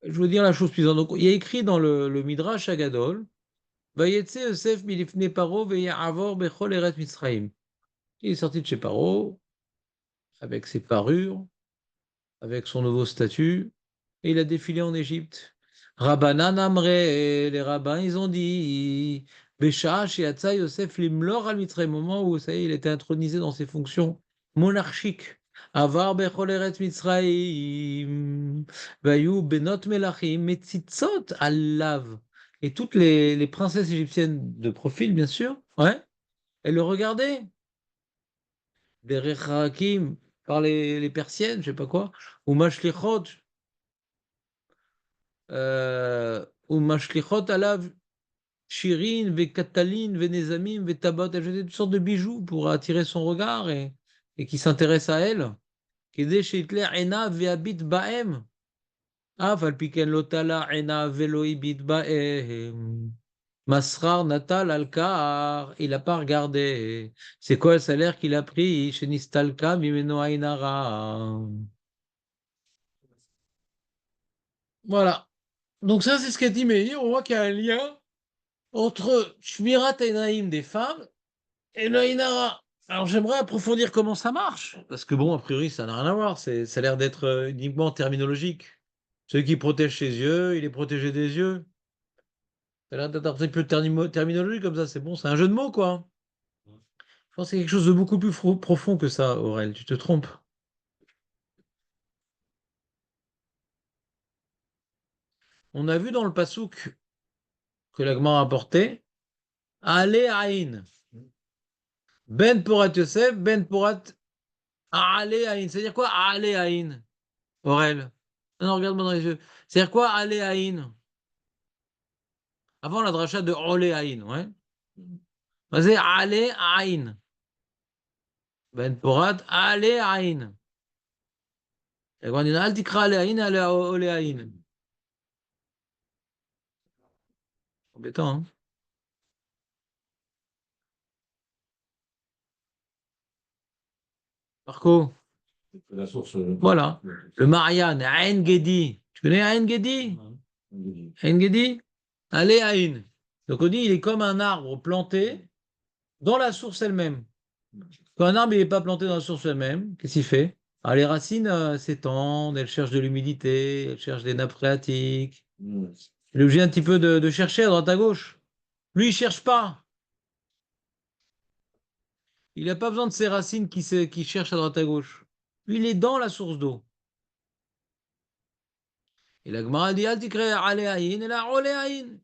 je veux dire la chose suivante. Donc, il y a écrit dans le Midrash Agadol, Vayetse Yosef milifne Paro ve'ya'avor bechol eret Mitzrayim. Il est sorti de chez Paro avec ses parures, avec son nouveau statut, et il a défilé en Égypte. Rabbanan Amre, les rabbins, ils ont dit, Bécha, Shiatsa, Yosef, Limlor al Mitzrayim, au moment où, ça y est, il était intronisé dans ses fonctions monarchiques. Avar bechol eretz Mitzrayim, Vayu benot melachim, metzitzot alav. Et toutes les princesses égyptiennes de profil, bien sûr, ouais, elles le regardaient. Derech Hakim, par les persiennes, je sais pas quoi, ou Mashlichot, ou alav Shirin, Vekataline, Venezamim, Vetabot, elle faisait toutes sortes de bijoux pour attirer son regard et qui s'intéresse à elle. Kede chez Hitler, Ena vehabit baem. Af alpiken lotala, Ena veloibit baem. Masrar Natal Alkar, il n'a pas regardé. C'est quoi le salaire qu'il a pris chez Nistalka, Mimeno Ainara. Voilà. Donc ça, c'est ce qu'a dit Meir. On voit qu'il y a un lien entre Shmirat Enaim des femmes et le Inara. Alors j'aimerais approfondir comment ça marche, parce que bon, a priori, ça n'a rien à voir. Ça a l'air d'être uniquement terminologique. Celui qui protège ses yeux, il est protégé des yeux. Ça a l'air d'être un petit peu terminologique comme ça, c'est bon, c'est un jeu de mots, quoi. Je pense que c'est quelque chose de beaucoup plus profond que ça, Aurel, tu te trompes. On a vu dans le Passouk que l'Agma a apporté, Ale Aïn. Ben Porat Yosef, Ben Porat Ale Aïn. C'est-à-dire quoi Ale Aïn, Aurel? Non, regarde-moi dans les yeux. C'est-à-dire quoi Ale Aïn? Avant la dracha de Ole Aïn, ouais. C'est Ale Aïn. Ben Porat Ale Aïn. Et quand on dit Al Tikra Ale Aïn, Ale Ole Aïn. Embêtant, hein? Marco. La source. Voilà. Le Marianne, Aïn Gedi. Tu connais Aïn Gedi? Aïn Gedi? Ale Aïn. Donc on dit il est comme un arbre planté dans la source elle-même. Quand un arbre n'est pas planté dans la source elle-même, qu'est-ce qu'il fait? Ah, les racines s'étendent, elles cherchent de l'humidité, elles cherchent des nappes phréatiques. Il est obligé un petit peu de chercher à droite à gauche. Lui, il cherche pas. Il n'a pas besoin de ses racines qui cherchent à droite à gauche. Lui, il est dans la source d'eau. Et la Gemara dit, Al tikre ale ayin, et la ole ayin.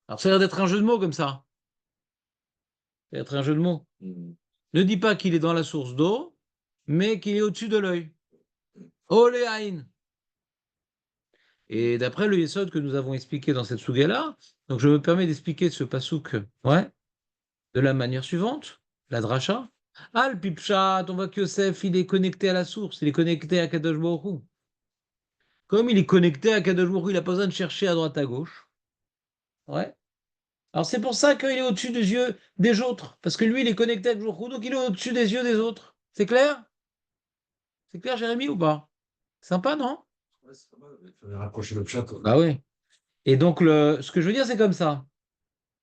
Alors, ça a l'air d'être un jeu de mots comme ça. Ça a l'air d'être un jeu de mots. Ne dis pas qu'il est dans la source d'eau, mais qu'il est au-dessus de l'œil. Ole ayin. Et d'après le Yesod que nous avons expliqué dans cette souga-là, donc je me permets d'expliquer ce pasouk, ouais, de la manière suivante, la dracha. Al pipchat, on voit que Yosef, il est connecté à la source, il est connecté à Kadosh Baruch Hu. Comme il est connecté à Kadosh Baruch Hu, il n'a pas besoin de chercher à droite à gauche. Ouais. Alors c'est pour ça qu'il est au-dessus des yeux des autres, parce que lui, il est connecté à Kadosh Baruch Hu, donc il est au-dessus des yeux des autres. C'est clair? C'est clair, Jérémy, ou pas? Sympa, non? Ouais, c'est pas mal. Il fallait rapprocher le chat. Bah oui. Et donc, ce que je veux dire, c'est comme ça.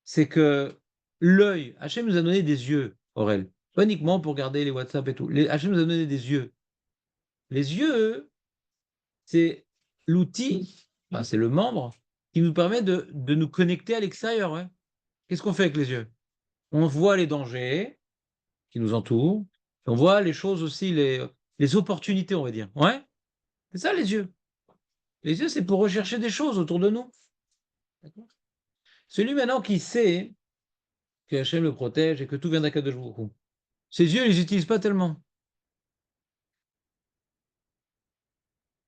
C'est que l'œil, Hachem nous a donné des yeux, Aurel. Pas uniquement pour regarder les WhatsApp et tout. Hachem nous a donné des yeux. Les yeux, c'est l'outil, enfin, c'est le membre qui nous permet de nous connecter à l'extérieur. Ouais. Qu'est-ce qu'on fait avec les yeux? On voit les dangers qui nous entourent. On voit les choses aussi, les opportunités, on va dire. Ouais, c'est ça les yeux. Les yeux, c'est pour rechercher des choses autour de nous. D'accord. Celui maintenant qui sait que Hachem le protège et que tout vient d'Akadosh Baruch Hu, ses yeux, ils les utilisent pas tellement.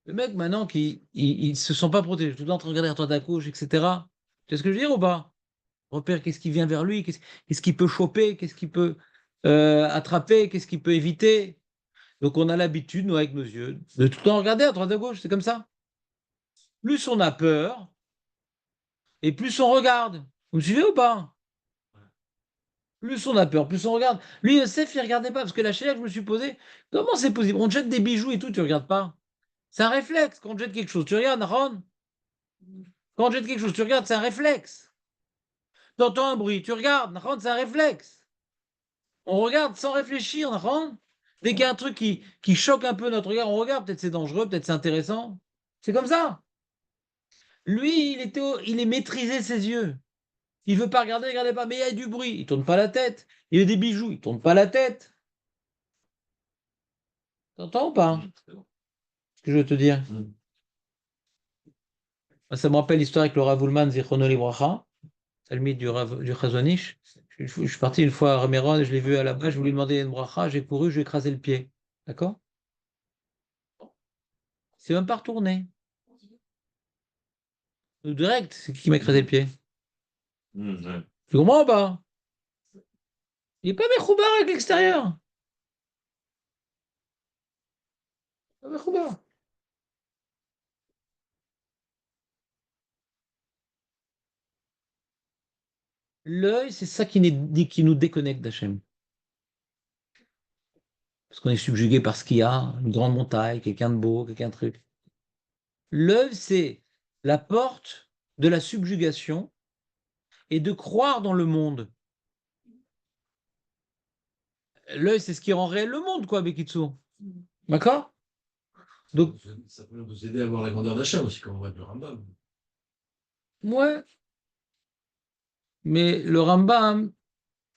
Le mec, maintenant, il se sent pas protégé, tout le temps en train de regarder à droite à gauche, etc. Tu sais ce que je veux dire ou pas? Repère qu'est-ce qui vient vers lui, qu'est-ce qu'il peut choper, qu'est-ce qu'il peut attraper, qu'est-ce qu'il peut éviter. Donc, on a l'habitude, nous, avec nos yeux, de tout le temps regarder à droite à gauche, c'est comme ça. Plus on a peur, et plus on regarde. Vous me suivez ou pas? Plus on a peur, plus on regarde. Lui, Youssef, il regardait pas, parce que la chaîne, je me suis posé, comment c'est possible? On te jette des bijoux et tout, tu regardes pas. C'est un réflexe quand on te jette quelque chose. Tu regardes, Ron? Quand on jette quelque chose, tu regardes, c'est un réflexe. Tu entends un bruit, tu regardes, c'est un réflexe. On regarde sans réfléchir, dès qu'il y a un truc qui choque un peu notre regard, on regarde, peut-être c'est dangereux, peut-être c'est intéressant. C'est comme ça. Lui, il est maîtrisé ses yeux. Il veut pas regarder, regardez pas, mais il y a du bruit, il tourne pas la tête. Il y a des bijoux, il tourne pas la tête. T'entends ou pas ce que je veux te dire? Ça me rappelle l'histoire avec le Rav Ullman Zichrono Livracha, c'est le mythe du Chazon Ish. Je suis parti une fois à Raméron, je l'ai vu à la base, je voulais lui demander une bracha, j'ai couru, je lui ai écrasé le pied. D'accord? C'est même pas retourné. Direct, c'est qui m'a écrasé le pied? Ouais. Tu comprends ou pas? Il n'est pas méchoubar avec l'extérieur. Pas méchoubar. L'œil, c'est ça qui nous déconnecte d'Hachem. Parce qu'on est subjugué par ce qu'il y a, une grande montagne, quelqu'un de beau, quelqu'un de truc. L'œil, c'est la porte de la subjugation et de croire dans le monde. L'œil, c'est ce qui rend réel le monde, quoi, Bekitsu. D'accord? Donc, Ça peut nous aider à voir la grandeur d'achat aussi, comme on voit le Rambam. ouais, mais le Rambam,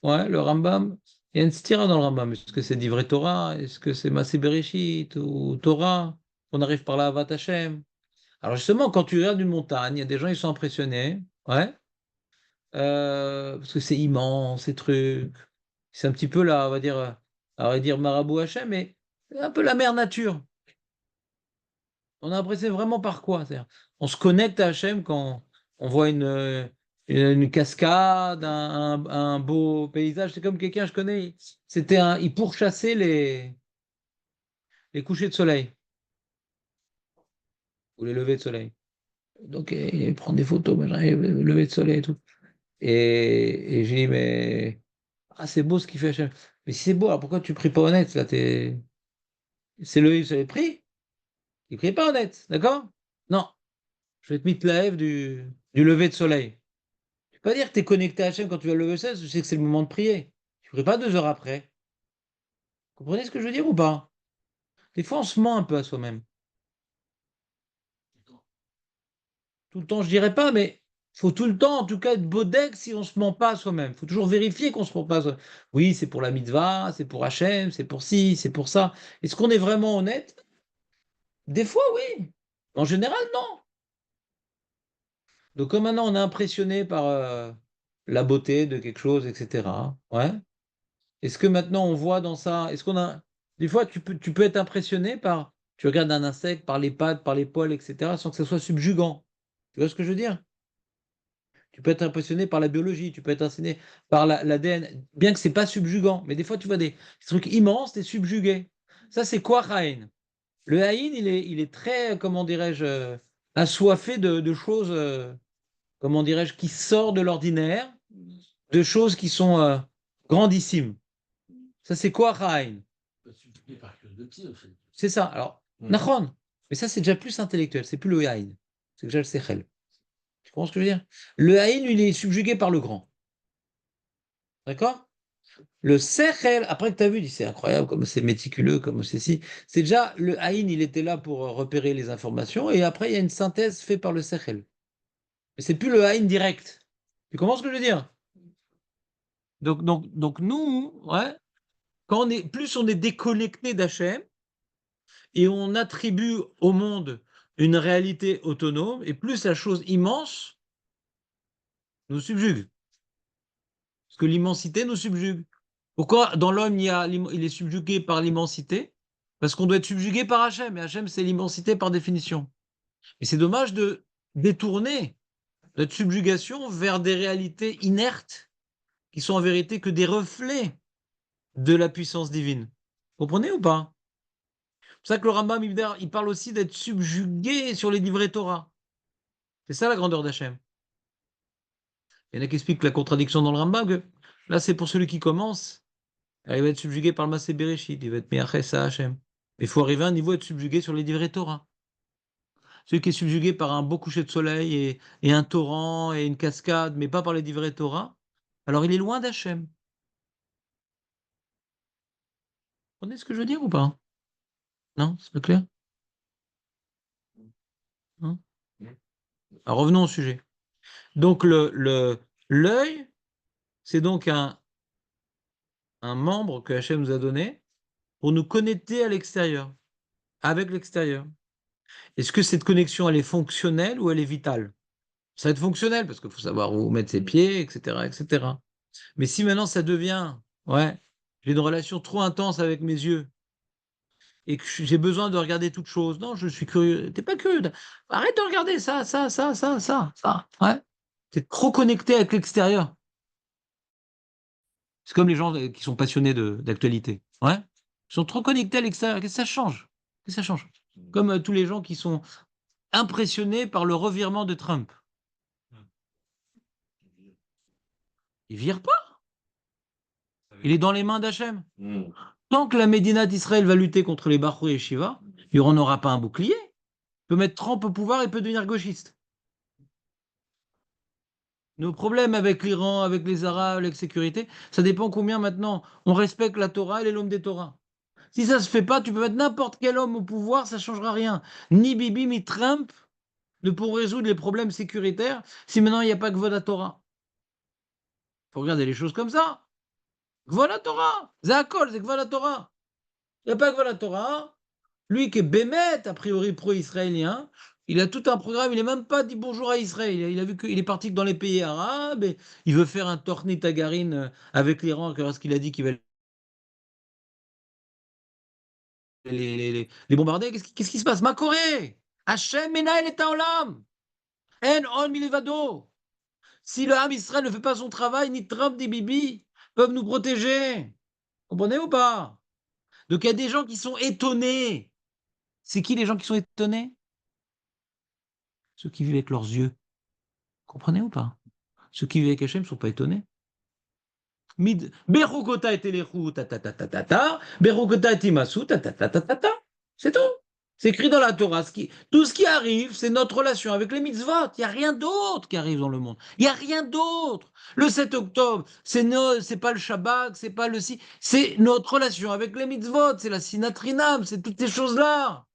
ouais, le Rambam, il y a une stira dans le Rambam. Est-ce que c'est d'Ivrei Torah? Est-ce que c'est Massé Bereshit ou Torah? On arrive par là à Avat Hashem. Alors justement, quand tu regardes une montagne, il y a des gens, ils sont impressionnés, ouais, parce que c'est immense, ces trucs. C'est un petit peu là, on va dire Marabout Hachem, mais c'est un peu la mère nature. On est impressionné vraiment par quoi? C'est-à-dire, on se connecte à Hachem quand on voit une cascade, un beau paysage. C'est comme quelqu'un, je connais, il pourchassait les couchers de soleil ou les levées de soleil. Donc, il prend des photos, machin, le lever de soleil et tout. Et j'ai dit, mais c'est beau ce qu'il fait Hachem. Mais si c'est beau, alors pourquoi tu pries pas honnête là, c'est le soleil prie, il prie pas honnête, d'accord? Non, je vais te mettre la F du lever de soleil. Tu peux pas dire que tu es connecté à Hachem quand tu vas le lever de soleil, tu sais que c'est le moment de prier. Tu ne pries pas 2 heures après. Vous comprenez ce que je veux dire ou pas? Des fois, on se ment un peu à soi-même. Tout le temps, je dirais pas, mais il faut tout le temps, en tout cas, être bodek si on ne se ment pas à soi-même. Il faut toujours vérifier qu'on ne se ment pas à soi-même. Oui, c'est pour la mitzvah, c'est pour Hachem, c'est pour ci, c'est pour ça. Est-ce qu'on est vraiment honnête? Des fois, oui. En général, non. Donc, comme maintenant on est impressionné par la beauté de quelque chose, etc. Ouais. Est-ce que maintenant on voit dans ça, est-ce qu'on a, des fois tu peux être impressionné par, tu regardes un insecte par les pattes, par les poils, etc. sans que ça soit subjugant. Tu vois ce que je veux dire? Tu peux être impressionné par la biologie, tu peux être impressionné par l'ADN, bien que c'est pas subjugant. Mais des fois tu vois des trucs immenses, t'es subjugué. Ça c'est quoi Haïn? Le Haïn, il est très, comment dirais-je, assoiffé de choses. Comment dirais-je, qui sort de l'ordinaire, de choses qui sont grandissimes. Ça, c'est quoi, Raïn? Pas subjugué par curiosité, en fait. C'est ça. Alors, Nachon. Mais ça, c'est déjà plus intellectuel. C'est plus le Haïn. C'est déjà le Sechel. Tu comprends ce que je veux dire? Le Haïn, il est subjugué par le grand. D'accord? Le Sechel, après que tu as vu, c'est incroyable, comme c'est méticuleux, comme c'est si. C'est déjà, le Haïn, il était là pour repérer les informations, et après, il y a une synthèse faite par le Sechel. Mais c'est plus le Haïn direct. Tu comprends ce que je veux dire? Donc nous, ouais, plus on est déconnecté d'Hachem et on attribue au monde une réalité autonome, et plus la chose immense nous subjugue. Parce que l'immensité nous subjugue. Pourquoi dans l'homme il est subjugué par l'immensité? Parce qu'on doit être subjugué par Hachem, et Hachem c'est l'immensité par définition. Et c'est dommage de détourner notre subjugation vers des réalités inertes qui sont en vérité que des reflets de la puissance divine. Vous comprenez ou pas? C'est pour ça que le Rambam, il parle aussi d'être subjugué sur les livrets Torah. C'est ça la grandeur d'Hachem. Il y en a qui expliquent la contradiction dans le Rambam, que là, c'est pour celui qui commence. Alors, il va être subjugué par le Massé Bereshit, il va être Meaches à Hachem. Mais il faut arriver à un niveau d'être subjugué sur les livrets Torah. celui qui est subjugué par un beau coucher de soleil et un torrent et une cascade, mais pas par les divrei Torah, alors il est loin d'Hachem. Vous comprenez ce que je veux dire ou pas? Non, c'est pas clair? Hein. Alors revenons au sujet. Donc l'œil, c'est donc un membre que Hachem nous a donné pour nous connecter à l'extérieur, avec l'extérieur. Est-ce que cette connexion, elle est fonctionnelle ou elle est vitale? Ça va être fonctionnel parce qu'il faut savoir où mettre ses pieds, etc., etc. Mais si maintenant ça devient, ouais, j'ai une relation trop intense avec mes yeux et que j'ai besoin de regarder toute chose, non, je suis curieux. T'es pas curieux. Arrête de regarder ça, ça. Ouais. T'es trop connecté avec l'extérieur. C'est comme les gens qui sont passionnés d'actualité. Ouais. Ils sont trop connectés à l'extérieur. Qu'est-ce que ça change? Qu'est-ce que ça change? Comme tous les gens qui sont impressionnés par le revirement de Trump. Il vire pas. Il est dans les mains d'Hachem. Tant que la Médina d'Israël va lutter contre les Bahou et Shiva, il n'y en aura pas un bouclier. Il peut mettre Trump au pouvoir et peut devenir gauchiste. Nos problèmes avec l'Iran, avec les Arabes, avec la sécurité, ça dépend combien maintenant on respecte la Torah et les l'homme des Torahs. Si ça se fait pas, tu peux mettre n'importe quel homme au pouvoir, ça changera rien. Ni Bibi, ni Trump ne pourront résoudre les problèmes sécuritaires si maintenant il n'y a pas que Voda Torah. Il faut regarder les choses comme ça. Voilà Torah, Zakol, c'est Voilà Torah. Il n'y a pas que Voilà Torah. Lui qui est Bémet, a priori pro-israélien, il a tout un programme, il n'est même pas dit bonjour à Israël. Il a vu qu'il est parti que dans les pays arabes, et il veut faire un Torni Tagarine avec l'Iran, parce qu'il a dit qu'il va les bombarder. Qu'est-ce qui se passe? Ma Corée! Hachem Menaël est en l'âme! En on milevado! Si le Ham Israël ne fait pas son travail, ni Trump ni Bibi peuvent nous protéger. Comprenez ou pas? Donc il y a des gens qui sont étonnés. C'est qui les gens qui sont étonnés? Ceux qui vivent avec leurs yeux. Comprenez ou pas? Ceux qui vivent avec Hachem ne sont pas étonnés. Berukota et Telechu, ta ta ta ta ta ta, Berukota et Timasu, ta ta ta ta ta ta. C'est tout. C'est écrit dans la Torah. Tout ce qui arrive, c'est notre relation avec les mitzvot. Il n'y a rien d'autre qui arrive dans le monde. Il n'y a rien d'autre. Le 7 octobre, c'est pas le Shabbat, c'est pas le si, c'est notre relation avec les mitzvot, c'est la sinatrinam, c'est toutes ces choses-là.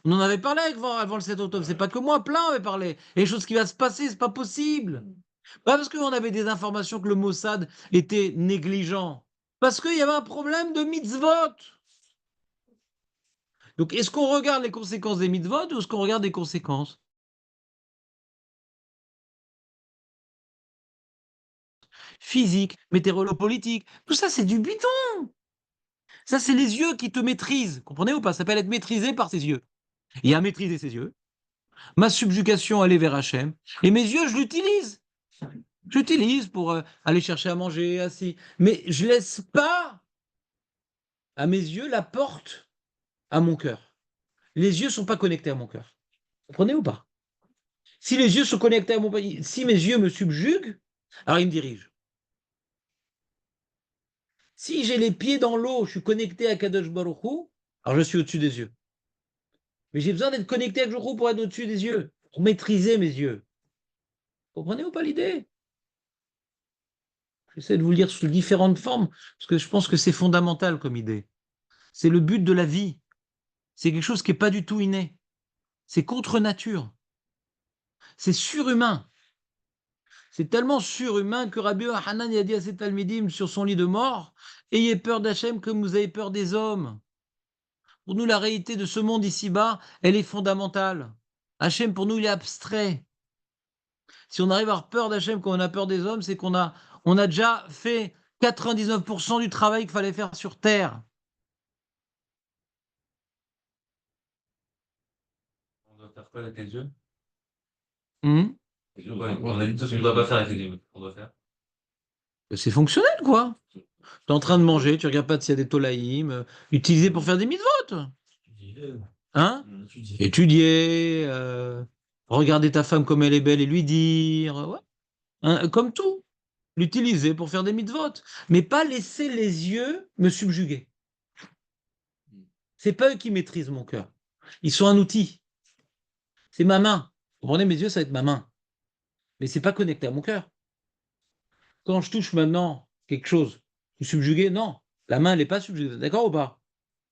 On en avait parlé avant le 7 octobre. C'est pas que moi, plein avait parlé. Et les choses qui vont se passer, c'est pas possible. Pas parce qu'on avait des informations que le Mossad était négligent. Parce qu'il y avait un problème de mitzvot. Donc, est-ce qu'on regarde les conséquences des mitzvot ou est-ce qu'on regarde les conséquences physiques, météorologiques? Tout ça, c'est du bidon. Ça, c'est les yeux qui te maîtrisent. Comprenez ou pas? Ça s'appelle être maîtrisé par ses yeux. Et à maîtriser ses yeux, ma subjugation, elle est vers Hachem. Et mes yeux, je l'utilise. J'utilise pour aller chercher à manger, assis. Mais je laisse pas à mes yeux la porte à mon cœur. Les yeux sont pas connectés à mon cœur. Vous comprenez ou pas? Si les yeux sont connectés à mon pays, si mes yeux me subjuguent, alors ils me dirigent. Si j'ai les pieds dans l'eau, je suis connecté à Kadosh Baruch Hu, alors je suis au-dessus des yeux. Mais j'ai besoin d'être connecté à Kadosh Baruch Hu pour être au-dessus des yeux, pour maîtriser mes yeux. Vous comprenez ou pas l'idée? J'essaie de vous le dire sous différentes formes, parce que je pense que c'est fondamental comme idée. C'est le but de la vie. C'est quelque chose qui n'est pas du tout inné. C'est contre nature. C'est surhumain. C'est tellement surhumain que Rabbi Hanan a dit à ses talmidim sur son lit de mort, ayez peur d'Hachem comme vous avez peur des hommes. Pour nous, la réalité de ce monde ici-bas, elle est fondamentale. Hachem, pour nous, il est abstrait. Si on arrive à avoir peur d'Hachem quand on a peur des hommes, c'est qu'on a déjà fait 99% du travail qu'il fallait faire sur Terre. On doit faire quoi avec les yeux? Hmm. On a dit tout ce qu'on ne doit pas faire avec les yeux. On doit faire. C'est fonctionnel, quoi. Tu es en train de manger, tu regardes pas s'il y a des tolaïm, utilisés pour faire des mitzvot. Hein? Étudier, regarder ta femme comme elle est belle et lui dire, ouais. Hein, comme tout, l'utiliser pour faire des mitzvot, mais pas laisser les yeux me subjuguer. C'est pas eux qui maîtrisent mon cœur. Ils sont un outil. C'est ma main. Vous comprenez, mes yeux, ça va être ma main. Mais c'est pas connecté à mon cœur. Quand je touche maintenant quelque chose, je suis subjugué, non. La main, elle n'est pas subjuguée. D'accord ou pas?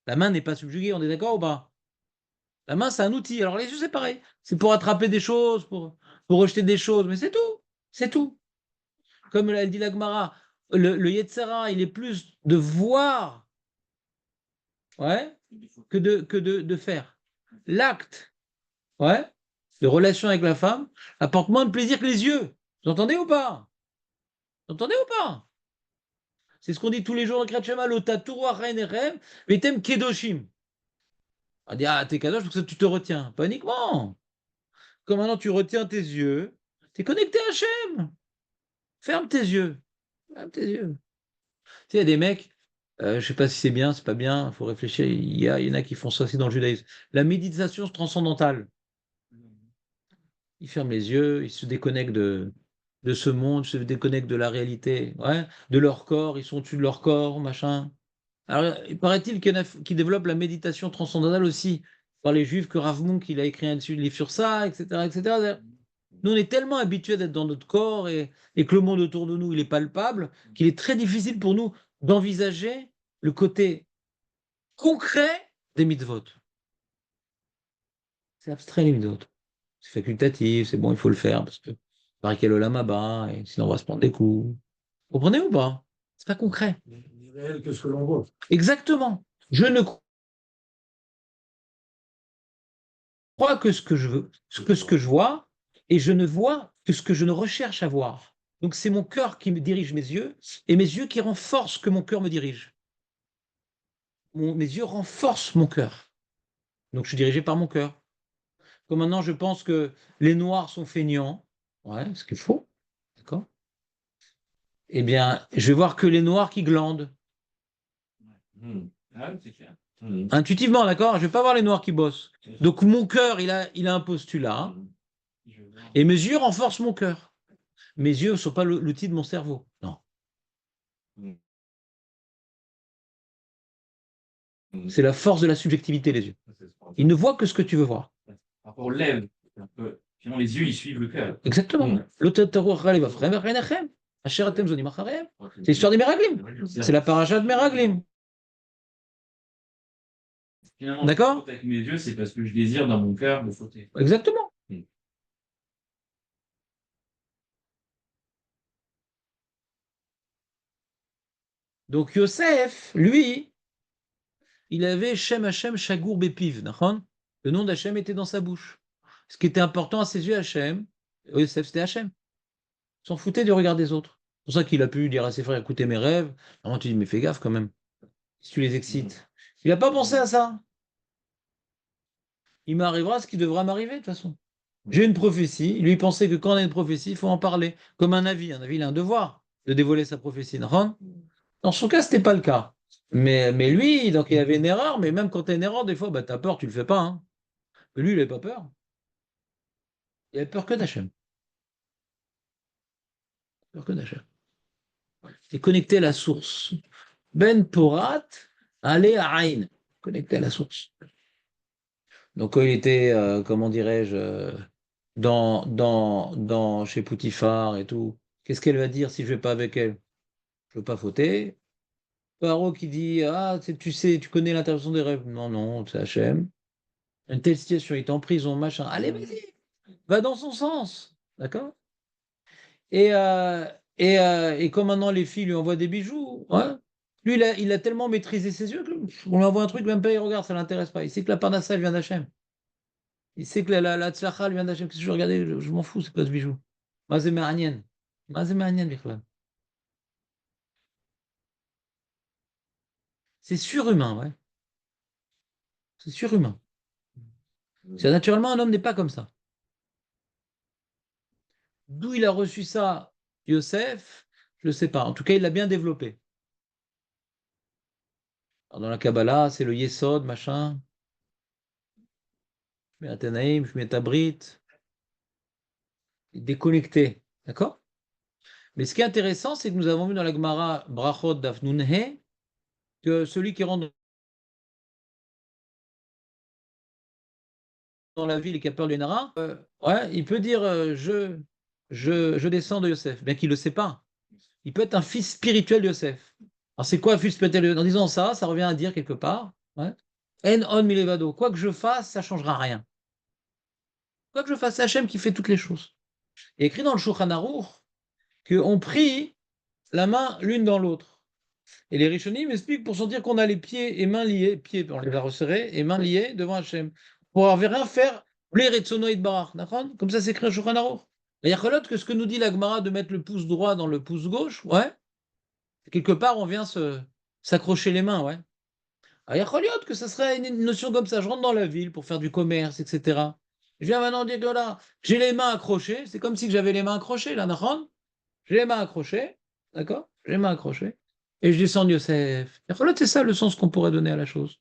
La main n'est pas subjuguée, on est d'accord ou pas? La main, c'est un outil. Alors les yeux, c'est pareil. C'est pour attraper des choses, pour rejeter des choses, mais c'est tout. C'est tout. Comme elle dit la Gemara, le Yetzera, il est plus de voir, ouais, que de faire. L'acte, ouais, de relation avec la femme, apporte moins de plaisir que les yeux. Vous entendez ou pas? Vous entendez ou pas? C'est ce qu'on dit tous les jours dans Kriyat Shema, lo tatour rein erem, vetem kedoshim. On dit, ah, t'es kadosh parce que tu te retiens. Pas uniquement. Comme maintenant tu retiens tes yeux, t'es connecté à Hachem. Ferme tes yeux. Ferme tes yeux. Tu sais, il y a des mecs, je sais pas si c'est bien, c'est pas bien, il faut réfléchir. Il y en a qui font ça aussi dans le judaïsme. La méditation transcendantale. Ils ferment les yeux, ils se déconnectent de ce monde, ils se déconnectent de la réalité, ouais, de leur corps, ils sont au-dessus de leur corps, machin. Alors, il paraît-il qu'il y en a qui développent la méditation transcendantale aussi, par les juifs, que Rav Munk, il a écrit un livre sur ça, etc., etc. Nous, on est tellement habitués d'être dans notre corps et que le monde autour de nous, il est palpable, qu'il est très difficile pour nous d'envisager le côté concret des mitzvot. C'est abstrait, les mitzvot. C'est facultatif, c'est bon, il faut le faire, parce que par quel olam bas, et sinon on va se prendre des coups. Vous comprenez ou pas? C'est pas concret. Ni réel que ce que l'on voit. Exactement. Je ne crois que ce que je veux, que ce que je vois, et je ne vois que ce que je ne recherche à voir. Donc c'est mon cœur qui me dirige mes yeux, et mes yeux qui renforcent que mon cœur me dirige. Mes yeux renforcent mon cœur. Donc je suis dirigé par mon cœur. Comme maintenant je pense que les noirs sont feignants, ouais, ce qu'il faut, d'accord? Eh bien, je vais voir que les noirs qui glandent. Ah, c'est clair. Mhm. Intuitivement, d'accord? Je ne vais pas voir les noirs qui bossent. Donc mon cœur, il a un postulat, et mes yeux renforcent mon cœur. Mes yeux ne sont pas l'outil de mon cerveau. Non. C'est la force de la subjectivité, les yeux. Ils ne voient que ce que tu veux voir. Par rapport aux lèvres, c'est un peu... Finalement, les yeux, ils suivent le cœur. Exactement. Mm. C'est l'histoire des Meraglim. C'est la paracha de Meraglim. Finalement, D'accord? je faute avec mes yeux, c'est parce que je désire dans mon cœur me fauter. Exactement. Mm. Donc Yosef, lui, il avait Shem Hashem Shagour Bepiv. Le nom d'Hachem était dans sa bouche. Ce qui était important à ses yeux, Hachem, Yosef, c'était Hachem. Il s'en foutait du regard des autres. C'est pour ça qu'il a pu dire à ses frères, écoutez mes rêves. Normalement, tu dis, mais fais gaffe quand même, si tu les excites. Il n'a pas pensé à ça. Il m'arrivera ce qui devra m'arriver de toute façon. J'ai une prophétie. Lui, il pensait que quand on a une prophétie, il faut en parler. Comme un avis. Un avis, il a un devoir de dévoiler sa prophétie. Dans son cas, ce n'était pas le cas. Mais lui, donc il avait une erreur, mais même quand tu as une erreur, des fois, bah, tu as peur, tu ne le fais pas. Hein. Mais lui, il n'avait pas peur. Il avait peur que d'Hachem. Peur que d'Hachem. Il est connecté à la source. Ben Porat, allez à Aïn. Connecté à la source. Donc, quand il était, comment dirais-je, chez Poutifar et tout, qu'est-ce qu'elle va dire si je ne vais pas avec elle? Je ne veux pas fauter. Paro qui dit, ah, tu sais, tu connais l'interprétation des rêves. Non, non, c'est Hachem. Une telle situation, il est en prison, machin. Allez, vas-y, va dans son sens. D'accord? Et, euh, et comme maintenant les filles lui envoient des bijoux, ouais. Lui, il a tellement maîtrisé ses yeux qu'on lui envoie un truc, même pas il regarde, ça ne l'intéresse pas. Il sait que la parnassa, elle vient d'Hachem. Il sait que la tzlacha, elle vient d'Hachem. Qu'est-ce que je regardais? Je m'en fous, c'est pas ce bijou. Mazé Ma'anien. Mazé Ma'anien, Bichlal. C'est surhumain, ouais. C'est surhumain. C'est naturellement, un homme n'est pas comme ça. D'où il a reçu ça, Yosef, je ne sais pas. En tout cas, il l'a bien développé. Alors, dans la Kabbalah, c'est le Yesod, machin. Je mets Athénaïm, je mets Tabrit. Déconnecté. D'accord? Mais ce qui est intéressant, c'est que nous avons vu dans la Gemara Brachot Dafnunhe que celui qui rentre dans la ville et qui a peur du Nara, ouais, il peut dire je descends de Yosef, bien qu'il ne le sait pas. Il peut être un fils spirituel de Yosef. Alors, c'est quoi un fils spirituel de Yosef? En disant ça, ça revient à dire quelque part, ouais, En on milevado. Quoi que je fasse, ça ne changera rien. Quoi que je fasse, c'est Hachem qui fait toutes les choses. Il est écrit dans le Shulchan Aruch qu'on prie la main l'une dans l'autre. Et les Rishonim m'expliquent pour sentir qu'on a les pieds et mains liés, pieds, on les a resserrés, et mains liées devant Hachem. Pour avoir rien faire, d'accord? Comme ça, c'est écrit au Shulchan Aruch. Il y a que ce que nous dit la Gemara de mettre le pouce droit dans le pouce gauche, ouais, quelque part, on vient s'accrocher les mains, ouais. Il y a que ça serait une notion comme ça. Je rentre dans la ville pour faire du commerce, etc. Je viens maintenant dire que là, j'ai les mains accrochées. C'est comme si j'avais les mains accrochées, là, d'accord? J'ai les mains accrochées, d'accord? J'ai les mains accrochées. Et je descends de Yosef. C'est ça le sens qu'on pourrait donner à la chose.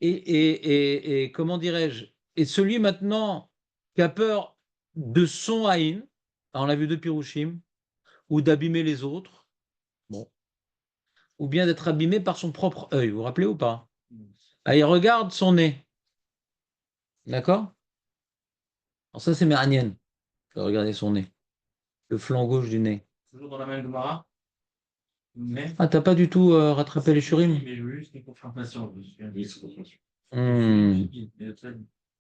Et comment dirais-je? Et celui maintenant qui a peur de son haïn, on l'a vu de Pirushim, ou d'abîmer les autres, bon, ou bien d'être abîmé par son propre œil, vous vous rappelez ou pas? Ah, il regarde son nez, d'accord? Alors ça, c'est Méranienne, de regarder son nez, le flanc gauche du nez. Toujours dans la même Gemara. Mais. Ah, t'as pas du tout rattrapé les shurim? Mais je veux juste une confirmation. Je suis un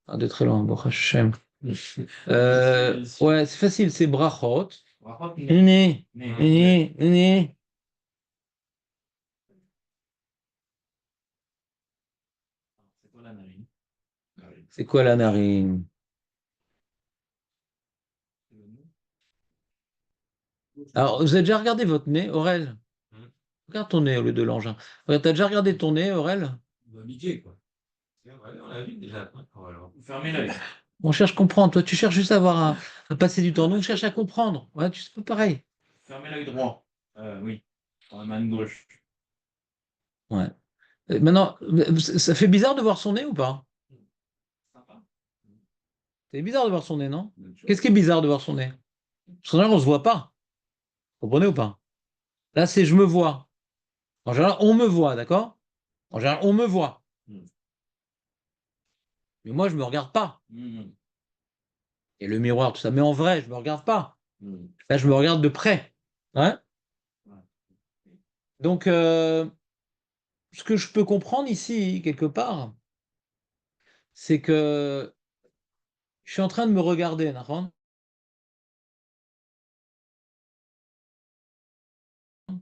Ah, de très loin, Baruch Hashem. Ouais, c'est facile, c'est brachot. Né, né, né. C'est quoi la narine? C'est quoi la narine? Alors, vous avez déjà regardé votre nez, Aurel? Regarde ton nez au lieu de l'engin. Regarde, t'as déjà regardé ton nez, Aurel? On va piquer, quoi. On l'a vu déjà. Fermez l'œil. On cherche à comprendre. Toi, tu cherches juste à avoir à passer du temps. Nous, on cherche à comprendre. Ouais, tu sais pas pareil. Fermez l'œil droit. Oui. Dans la main gauche. Ouais. Maintenant, ça fait bizarre de voir son nez ou pas? Sympa. C'est bizarre de voir son nez, non? Qu'est-ce qui est bizarre de voir son nez? Parce qu'en général, on se voit pas. Vous comprenez ou pas? Là, c'est je me vois. En général, on me voit, d'accord? En général, on me voit. Mais moi, je me regarde pas. Et le miroir, tout ça. Mais en vrai, je me regarde pas. Là, je me regarde de près. Ouais. Donc, ce que je peux comprendre ici, quelque part, c'est que je suis en train de me regarder, d'accord? Je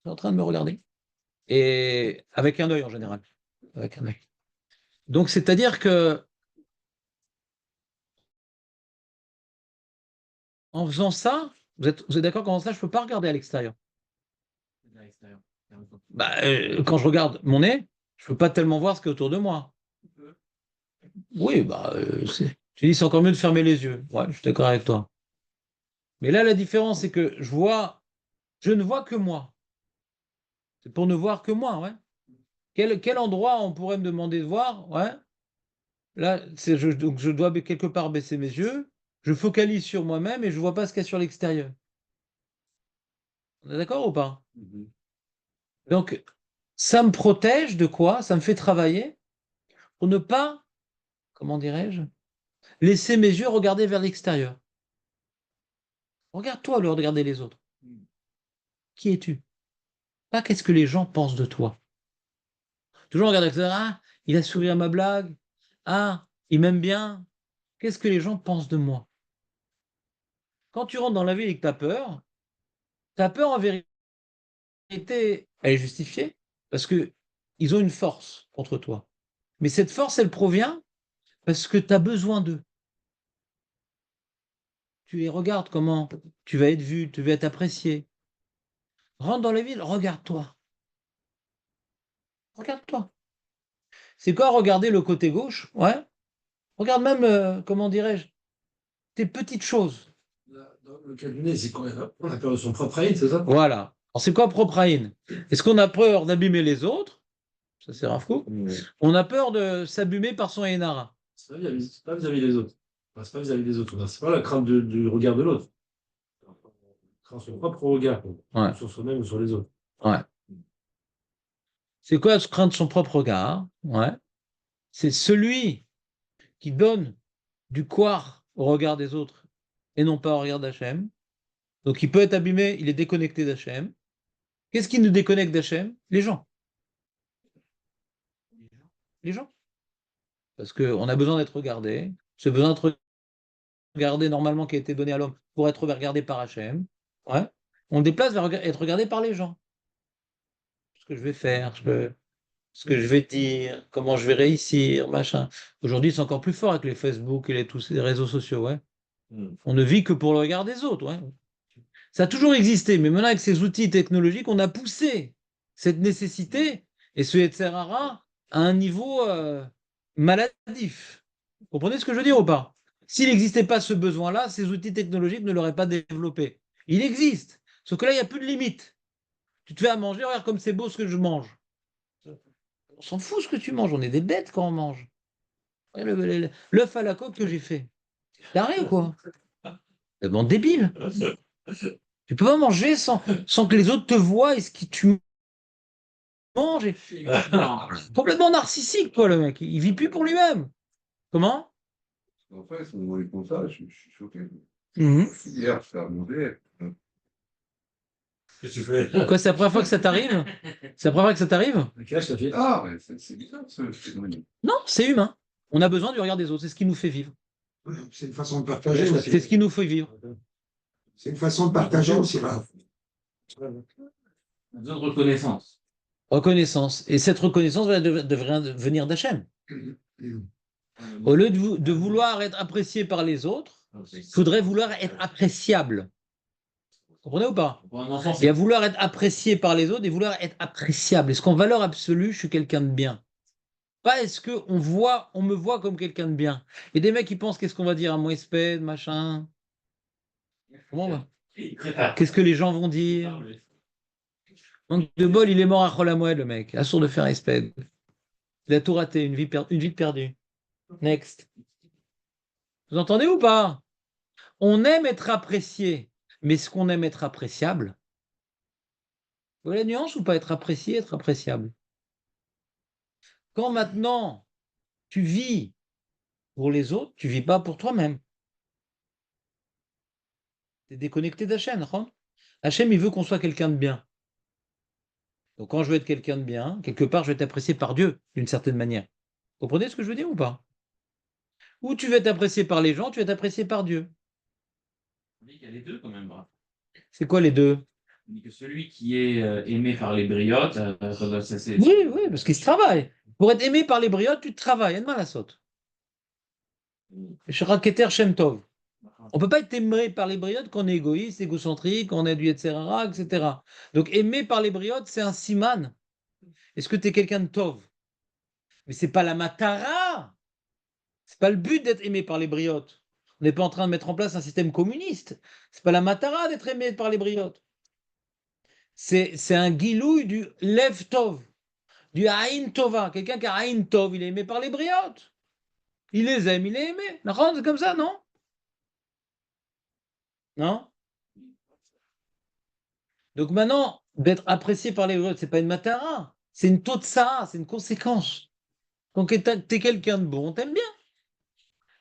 suis en train de me regarder. Et avec un œil en général. Avec un œil. Donc, c'est-à-dire que en faisant ça, vous êtes d'accord qu'en faisant ça, je ne peux pas regarder à l'extérieur. C'est à l'extérieur. Bah, quand je regarde mon nez, je ne peux pas tellement voir ce qui est autour de moi. Oui, bah, j'ai dit c'est encore mieux de fermer les yeux. Ouais, je suis d'accord avec toi. Mais là, la différence, c'est que je ne vois que moi. C'est pour ne voir que moi, ouais. Quel endroit on pourrait me demander de voir? Ouais. Là, donc je dois quelque part baisser mes yeux. Je focalise sur moi-même et je ne vois pas ce qu'il y a sur l'extérieur. On est d'accord ou pas? Donc, ça me protège de quoi? Ça me fait travailler pour ne pas, comment dirais-je, laisser mes yeux regarder vers l'extérieur. Regarde-toi au lieu de regarder les autres. Qui es-tu? Pas qu'est-ce que les gens pensent de toi. Toujours regarder l'extérieur. Ah, il a souri à ma blague. Ah, il m'aime bien. Qu'est-ce que les gens pensent de moi? Quand tu rentres dans la vie et que tu as peur en vérité, elle est justifiée parce que ils ont une force contre toi. Mais cette force, elle provient parce que tu as besoin d'eux. Tu les regardes comment tu vas être vu, tu vas être apprécié. Rentre dans la ville, regarde-toi. Regarde-toi. C'est quoi regarder le côté gauche? Ouais. Regarde même, comment dirais-je, tes petites choses. Dans le cabinet, c'est quand même. On a peur de son propre aïe, c'est ça? Voilà. Alors, c'est quoi propraïne? Est-ce qu'on a peur d'abîmer les autres? Ça, c'est Rafko. On a peur de s'abîmer par son Enara. C'est pas vis-à-vis des autres. Enfin, c'est pas vis-à-vis des autres. C'est pas la crainte du regard de l'autre. On craint son propre regard, quoi. Ouais. Sur soi-même ou sur les autres. Ouais. C'est quoi se craindre son propre regard? Ouais. C'est celui qui donne du couard au regard des autres et non pas au regard d'Hachem. Donc il peut être abîmé, il est déconnecté d'Hachem. Qu'est-ce qui nous déconnecte d'Hachem? Les gens. Les gens. Parce qu'on a besoin d'être regardé. Ce besoin d'être regardé normalement qui a été donné à l'homme pour être regardé par Hachem. Ouais. On le déplace vers être regardé par les gens. Ce que je vais faire, ce que je vais dire, comment je vais réussir, machin. Aujourd'hui, c'est encore plus fort avec les Facebook et tous ces réseaux sociaux. Ouais. On ne vit que pour le regard des autres. Ouais. Ça a toujours existé, mais maintenant, avec ces outils technologiques, on a poussé cette nécessité et ce Yetzirara à un niveau maladif. Vous comprenez ce que je veux dire ou pas? S'il n'existait pas ce besoin-là, ces outils technologiques ne l'auraient pas développé. Il existe. Sauf que là, il n'y a plus de limite. Tu te fais à manger, regarde comme c'est beau ce que je mange. On s'en fout ce que tu manges, on est des bêtes quand on mange. L'œuf à la coque que j'ai fait. T'as rien quoi? C'est bon débile. Tu peux pas manger sans que les autres te voient et ce que tu manges. Complètement narcissique, toi, le mec. Il vit plus pour lui-même. Comment? En fait, si on voit comme ça, je suis choqué. Mhm. Hier, je fais à manger. Qu'est-ce que tu fais? Quoi, c'est la première fois que ça t'arrive? C'est la première fois que ça t'arrive? Quel âge t'as fait? Ah, mais c'est bizarre ce phénomène. Non, c'est humain. On a besoin du regard des autres. C'est ce qui nous fait vivre. C'est une façon de partager aussi. C'est ce qui nous fait vivre. C'est une façon de partager aussi, là. Besoin de reconnaissance. Reconnaissance. Et cette reconnaissance devrait venir d'Hachem. Au lieu de vouloir être apprécié par les autres, il faudrait vouloir être appréciable. Vous comprenez ou pas? Pour un enfant, Il y a vouloir être apprécié par les autres et vouloir être appréciable. Est-ce qu'en valeur absolue, je suis quelqu'un de bien? Pas est-ce on me voit comme quelqu'un de bien. Et des mecs qui pensent qu'est-ce qu'on va dire à mon espèce, machin. Comment on va? Qu'est-ce que les gens vont dire? Donc de bol, il est mort à Cholamoued, le mec. Assourd de faire espèce. Il a tout raté, une vie de perdue. Next. Vous entendez ou pas? On aime être apprécié, mais est-ce qu'on aime être appréciable? Vous voyez la nuance ou pas? Être apprécié, être appréciable. Quand maintenant tu vis pour les autres, tu vis pas pour toi-même. Tu es déconnecté d'Hachem. Hachem, il veut qu'on soit quelqu'un de bien. Donc quand je veux être quelqu'un de bien, quelque part, je vais être apprécié par Dieu, d'une certaine manière. Vous comprenez ce que je veux dire ou pas? Ou tu veux être apprécié par les gens, tu vas être apprécié par Dieu. on dit qu'il y a les deux quand même. C'est quoi les deux? On dit que celui qui est aimé par les briottes, c'est. Oui, oui, parce qu'il se travaille. Pour être aimé par les briottes, tu te travailles. Il y a de mal à saute. Keter Shem Tov. On ne peut pas être aimé par les briottes quand on est égoïste, égocentrique, quand on est du etc., etc. Donc aimé par les briottes, c'est un siman. Est-ce que tu es quelqu'un de Tov? Mais c'est pas la matara. C'est pas le but d'être aimé par les briottes. On n'est pas en train de mettre en place un système communiste. C'est pas la matara d'être aimé par les briottes. C'est un guilouille du Lev Tov, du Aïn Tova. Quelqu'un qui a Aïn Tov, il est aimé par les briottes. Il les aime, il est aimé. C'est comme ça, non? Non? Donc maintenant, d'être apprécié par les briottes, c'est pas une matara. C'est une totsa, c'est une conséquence. Quand tu es quelqu'un de bon, on t'aime bien.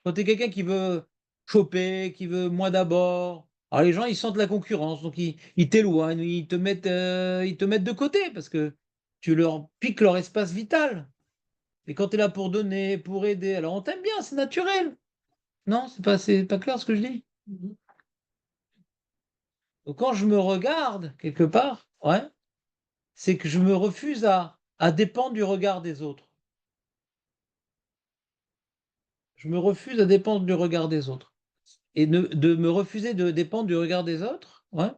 Quand tu es quelqu'un qui veut choper, qui veut moi d'abord, alors les gens, ils sentent la concurrence, donc ils t'éloignent, ils te mettent de côté parce que tu leur piques leur espace vital. Et quand tu es là pour donner, pour aider, alors on t'aime bien, c'est naturel. Non, c'est pas clair ce que je dis. Donc quand je me regarde quelque part, ouais, c'est que je me refuse à dépendre du regard des autres. Je me refuse à dépendre du regard des autres. Et de me refuser de dépendre du regard des autres, ouais,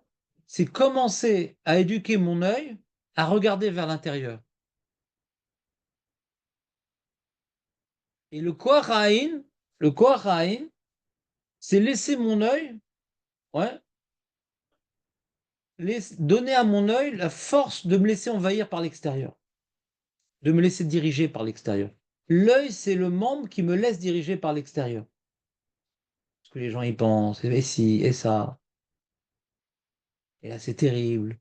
c'est commencer à éduquer mon œil à regarder vers l'intérieur. Et le koach c'est laisser mon œil, ouais, donner à mon œil la force de me laisser envahir par l'extérieur, de me laisser diriger par l'extérieur. L'œil, c'est le membre qui me laisse diriger par l'extérieur. Ce que les gens y pensent, et si, et ça, et là c'est terrible,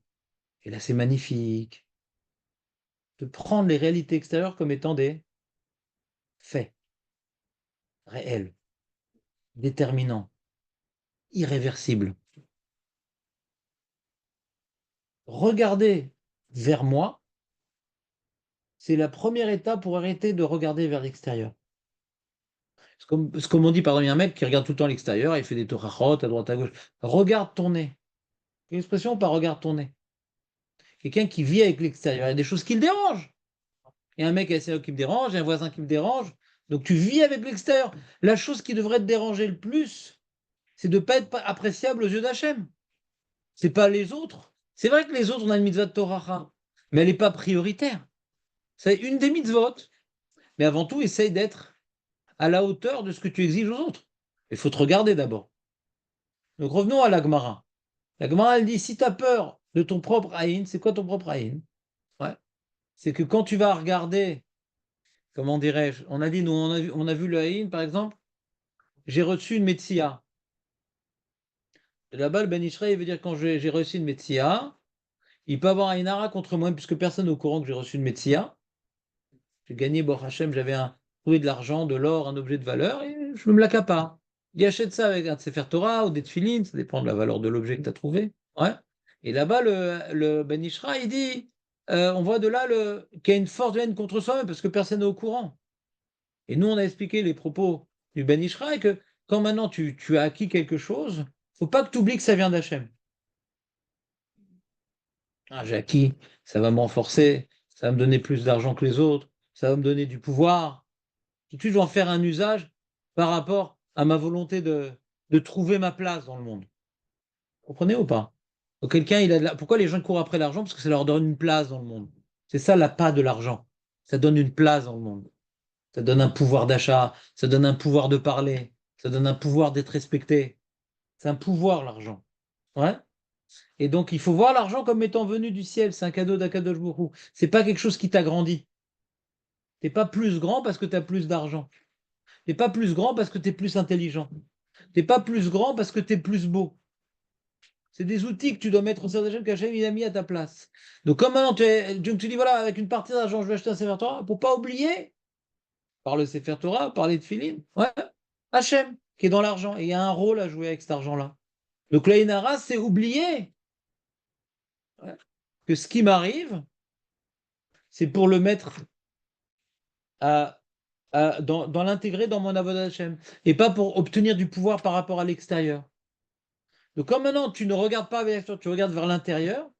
et là c'est magnifique. de prendre les réalités extérieures comme étant des faits réels, déterminants, irréversibles. Regarder vers moi, c'est la première étape pour arrêter de regarder vers l'extérieur. C'est comme on dit, par exemple, il y a un mec qui regarde tout le temps l'extérieur, il fait des torachot à droite à gauche. Regarde ton nez. Une expression, pas regarde ton nez. Quelqu'un qui vit avec l'extérieur, il y a des choses qui le dérangent. Il y a un mec qui me dérange, il y a un voisin qui me dérange. Donc tu vis avec l'extérieur. La chose qui devrait te déranger le plus, c'est de ne pas être appréciable aux yeux d'Hachem. C'est pas les autres. C'est vrai que les autres, on a une mitzvah de Torah, mais elle n'est pas prioritaire. C'est une des mitzvot. Mais avant tout, essaye d'être à la hauteur de ce que tu exiges aux autres. Il faut te regarder d'abord. Donc revenons à la Gemara. La Gemara, elle dit, si tu as peur de ton propre haïn, c'est quoi ton propre haïn? Ouais. C'est que quand tu vas regarder, comment dirais-je, on a dit, nous, on a vu le haïn, par exemple, j'ai reçu une metsia. Là-bas, le Ben Ishraï veut dire quand j'ai reçu une metsia, il peut avoir un inara contre moi, puisque personne n'est au courant que j'ai reçu une metsia. J'ai gagné, Bor Hachem, trouvé de l'argent, de l'or, un objet de valeur, et je me l'accapare. Il achète ça avec un Sefer Torah ou des tefilines, ça dépend de la valeur de l'objet que tu as trouvé. Ouais. Et là-bas, le Ben Ishra, il dit, on voit de là qu'il y a une forte haine contre soi-même parce que personne n'est au courant. Et nous, on a expliqué les propos du Ben Ishra et que quand maintenant tu as acquis quelque chose, il ne faut pas que tu oublies que ça vient d'Hachem. Ah, j'ai acquis, ça va me renforcer, ça va me donner plus d'argent que les autres, ça va me donner du pouvoir. Tout de suite, je vais en faire un usage par rapport à ma volonté de trouver ma place dans le monde. Vous comprenez ou pas? Donc quelqu'un, pourquoi les gens courent après l'argent? Parce que ça leur donne une place dans le monde. C'est ça l'appât de l'argent. Ça donne une place dans le monde. Ça donne un pouvoir d'achat, ça donne un pouvoir de parler, ça donne un pouvoir d'être respecté. C'est un pouvoir, l'argent. Ouais. Et donc, il faut voir l'argent comme étant venu du ciel. C'est un cadeau d'Akadosh Baruch Hu. C'est pas quelque chose qui t'agrandit. T'es pas plus grand parce que tu as plus d'argent. T'es pas plus grand parce que tu es plus intelligent. T'es pas plus grand parce que tu es plus beau. C'est des outils que tu dois mettre au service d'Hachem qu'Hachem il a mis à ta place. Donc, comme maintenant tu dis, voilà, avec une partie d'argent, je vais acheter un Sefer Torah, pour pas oublier, par le Sefer Torah, par les Tfilin, ouais, Hachem, qui est dans l'argent. Et il y a un rôle à jouer avec cet argent-là. Donc, l'Aïnara, c'est oublier ouais, que ce qui m'arrive, c'est pour le mettre dans l'intégrer dans mon avodat Hachem. Et pas pour obtenir du pouvoir par rapport à l'extérieur. Donc, comme maintenant, tu ne regardes pas vers l'extérieur, tu regardes vers l'intérieur,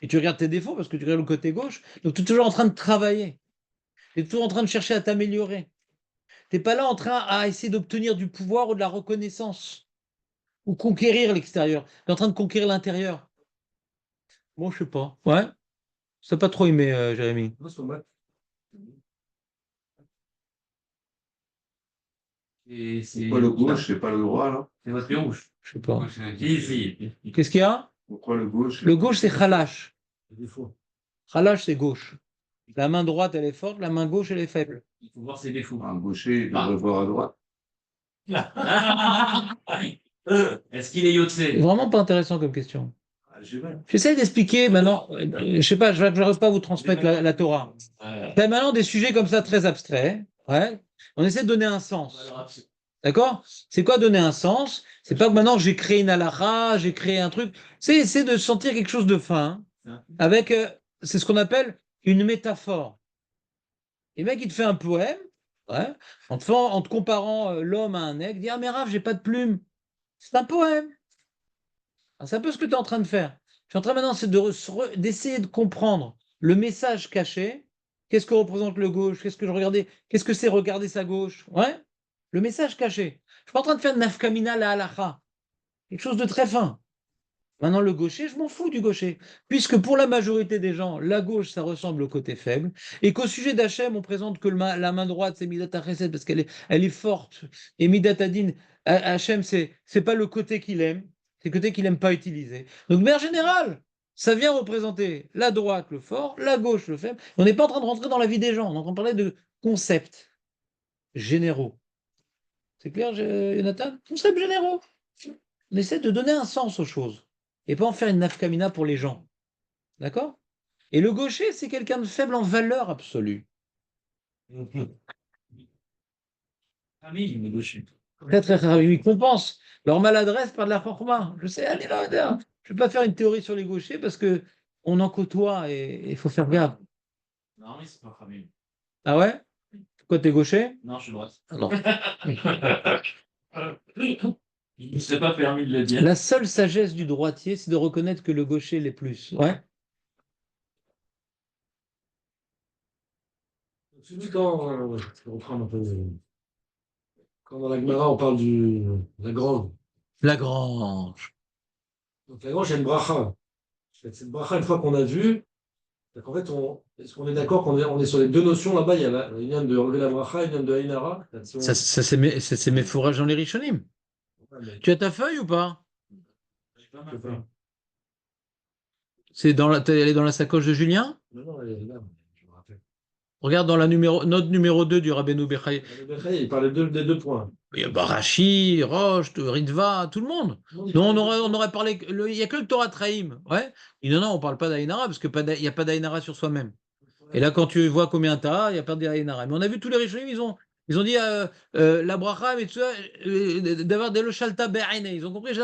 et tu regardes tes défauts parce que tu regardes le côté gauche, donc tu es toujours en train de travailler. Tu es toujours en train de chercher à t'améliorer. Tu n'es pas là en train à essayer d'obtenir du pouvoir ou de la reconnaissance ou conquérir l'extérieur. Tu es en train de conquérir l'intérieur. Bon, je sais pas. Ouais. Ça n'a pas trop aimé, Jérémy. Non, c'est pas Et c'est Pourquoi le gauche, c'est pas le droit, là? c'est votre pion rouge. Je sais pas. Ici. Qu'est-ce qu'il y a? Pourquoi le gauche? Le gauche, c'est khalash. des défauts. Khalash, c'est gauche. La main droite, elle est forte, la main gauche, elle est faible. Il faut voir ses défauts. Un gaucher, il Ah. devrait voir à droite. Est-ce qu'il est yotsé? Vraiment pas intéressant comme question. Ah, j'ai mal. J'essaie d'expliquer maintenant. Je sais pas, je n'arrive pas à vous transmettre la Torah. T'as maintenant des sujets comme ça très abstraits. Ouais. On essaie de donner un sens. D'accord? C'est quoi donner un sens? C'est pas que maintenant j'ai créé une halakha, j'ai créé un truc. C'est essayer de sentir quelque chose de fin avec, c'est ce qu'on appelle une métaphore. Et le mec, il te fait un poème, ouais, en te comparant l'homme à un aigle, il dit, ah mais Rav, j'ai pas de plume. C'est un poème. Ah, c'est un peu ce que tu es en train de faire. Je suis en train maintenant d'essayer de comprendre le message caché. Qu'est-ce que représente le gauche? Qu'est-ce que je regardais? Qu'est-ce que c'est regarder sa gauche? Ouais. Le message caché. Je suis pas en train de faire nafkamina la halacha. Quelque chose de très fin. Maintenant, le gaucher, je m'en fous du gaucher. Puisque pour la majorité des gens, la gauche, ça ressemble au côté faible. Et qu'au sujet d'Hachem, on présente que la main droite, c'est Midat HaChesed parce elle est forte. Et Midat Adin, Hachem, c'est pas le côté qu'il aime. C'est le côté qu'il n'aime pas utiliser. Donc, mais en général, ça vient représenter la droite, le fort, la gauche, le faible. On n'est pas en train de rentrer dans la vie des gens. On est en train de parler de concepts généraux. C'est clair, Jonathan? Concepts généraux. On essaie de donner un sens aux choses et pas en faire une nafkamina pour les gens. D'accord? Et le gaucher, c'est quelqu'un de faible en valeur absolue. Famille, le gaucher. Très, très rare. Ils compensent leur maladresse par de la chorma. Je sais, allez là, là. Je ne vais pas faire une théorie sur les gauchers parce que on en côtoie et il faut faire gaffe. Non, mais c'est pas famille. Ah ouais? Pourquoi t'es gaucher? Non, je suis droite. Ah non. Il ne s'est pas permis de le dire. La seule sagesse du droitier, c'est de reconnaître que le gaucher l'est plus. Ouais. Celui quand, je vais reprendre un peu, quand dans la Gemara on parle de la grande. Lagrange. Donc la grange, il y a une bracha. Cette bracha, une fois qu'on a vu, en fait, est-ce qu'on est d'accord on est sur les deux notions là-bas? Il y a une vient de enlever la bracha, une vient de Ainara. Ça, c'est mes fourrages dans les Rishonim. Tu as ta feuille ou pas? J'ai pas ma feuille. Elle est dans la sacoche de Julien? Non, elle est là, je me rappelle. Regarde dans note numéro 2 du Rabbeinu Bechaye. Il parlait des deux points. Il y a Barachi, Roche, Ritva, tout le monde. Non, on aurait parlé. Il n'y a que le Torah Traïm. Ouais. Il dit non, on ne parle pas d'Aïnara parce qu'il n'y a pas d'Aïnara sur soi-même. Et là, quand tu vois combien tu as, il n'y a pas d'Aïnara. Mais on a vu tous les Rishonim, ils ont dit la bracha, mais tu vois, d'avoir des Loshalta Be'aine. Ils ont compris,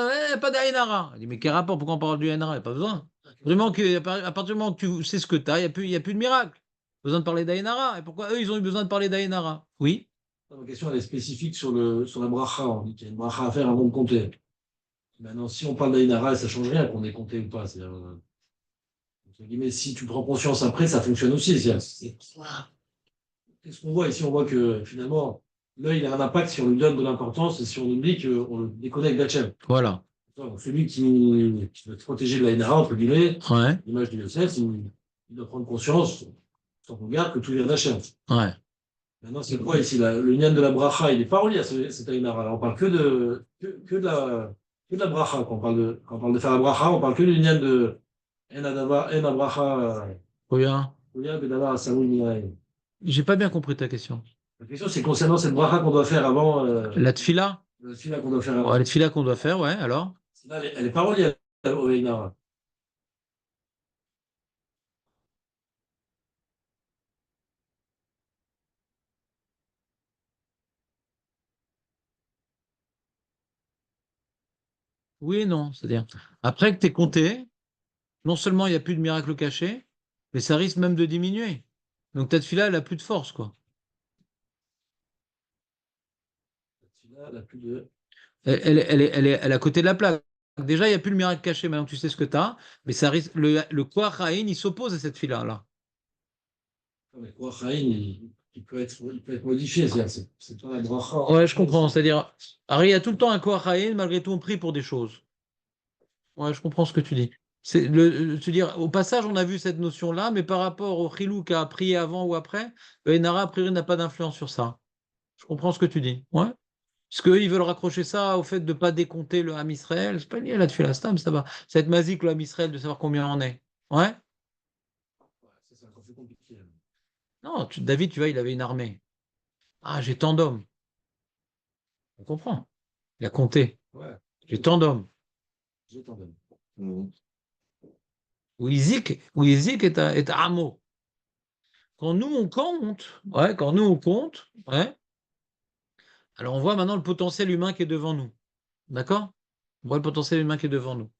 pas d'Aïnara. Il dit mais quel rapport? Pourquoi on parle du Aïnara? Il n'y a pas besoin. Vraiment, à partir du moment que tu sais ce que tu as, il n'y a plus de miracle. Besoin de parler d'Aïnara. Et pourquoi eux, ils ont eu besoin de parler d'Aïnara? Oui. Ma question, elle est spécifique sur la bracha. On dit qu'il y a une bracha à faire avant de compter. Maintenant, si on parle d'Aïnara, ça ne change rien qu'on ait compté ou pas. Entre guillemets, si tu prends conscience après, ça fonctionne aussi. Qu'est-ce qu'on voit ici? On voit que finalement, l'œil a un impact si on lui donne de l'importance et si on oublie qu'on le déconnecte d'Hachem. Voilà. Donc, celui qui veut se protéger de l'Aïnara, entre guillemets, Ouais. l'image du Yosef, il doit prendre conscience, sans qu'on regarde, que tout vient d'Hachem. Ouais. Maintenant, c'est quoi ici? Le nian de la bracha, il n'est pas relié à cet Aïnara. Là, on parle que de la bracha. Quand on parle de faire la bracha, on parle que du nian de En Abracha, Regarde. Bedava, Saoui, Niraï. J'ai pas bien compris ta question. La question, c'est concernant cette bracha qu'on doit faire avant. La tfila? La tefila qu'on doit faire avant. Ouais, la tfila qu'on doit faire, ouais, alors? Là, elle n'est pas reliée au Aïnara. Oui et non. C'est-à-dire, après que tu es compté, non seulement il n'y a plus de miracle caché, mais ça risque même de diminuer. Donc ta tfila, elle a plus de force, quoi. La tefila, elle a plus de. Elle est à côté de la plaque. Déjà, il n'y a plus le miracle caché, maintenant tu sais ce que tu as, mais ça risque, le Koach Haïn, il s'oppose à cette fila-là. Mais quoi, Chaim, il peut être modifié. C'est pas la bracha. Ouais, je comprends. C'est-à-dire, Harry, il y a tout le temps un Koach Haïn, malgré tout, on prie pour des choses. Ouais, je comprends ce que tu dis. C'est-à-dire, au passage, on a vu cette notion-là, mais par rapport au Chilou qui a prié avant ou après, Enara, a priori, n'a pas d'influence sur ça. Je comprends ce que tu dis. Ouais. Parce qu'ils veulent raccrocher ça au fait de ne pas décompter le Ham Israël. C'est pas lié à la Tfilastam, ça va. Ça va être magique le Ham Israël de savoir combien on est. Ouais? Ouais, ça, c'est encore plus compliqué. Non, David, tu vois, il avait une armée. Ah, j'ai tant d'hommes. On comprend. Il a compté. Ouais, J'ai tant d'hommes. je t'en donne. Ou Izik est à Hamo. Quand nous, on compte, ouais, quand nous, on compte, ouais, alors on voit maintenant le potentiel humain qui est devant nous. D'accord? On voit le potentiel humain qui est devant nous.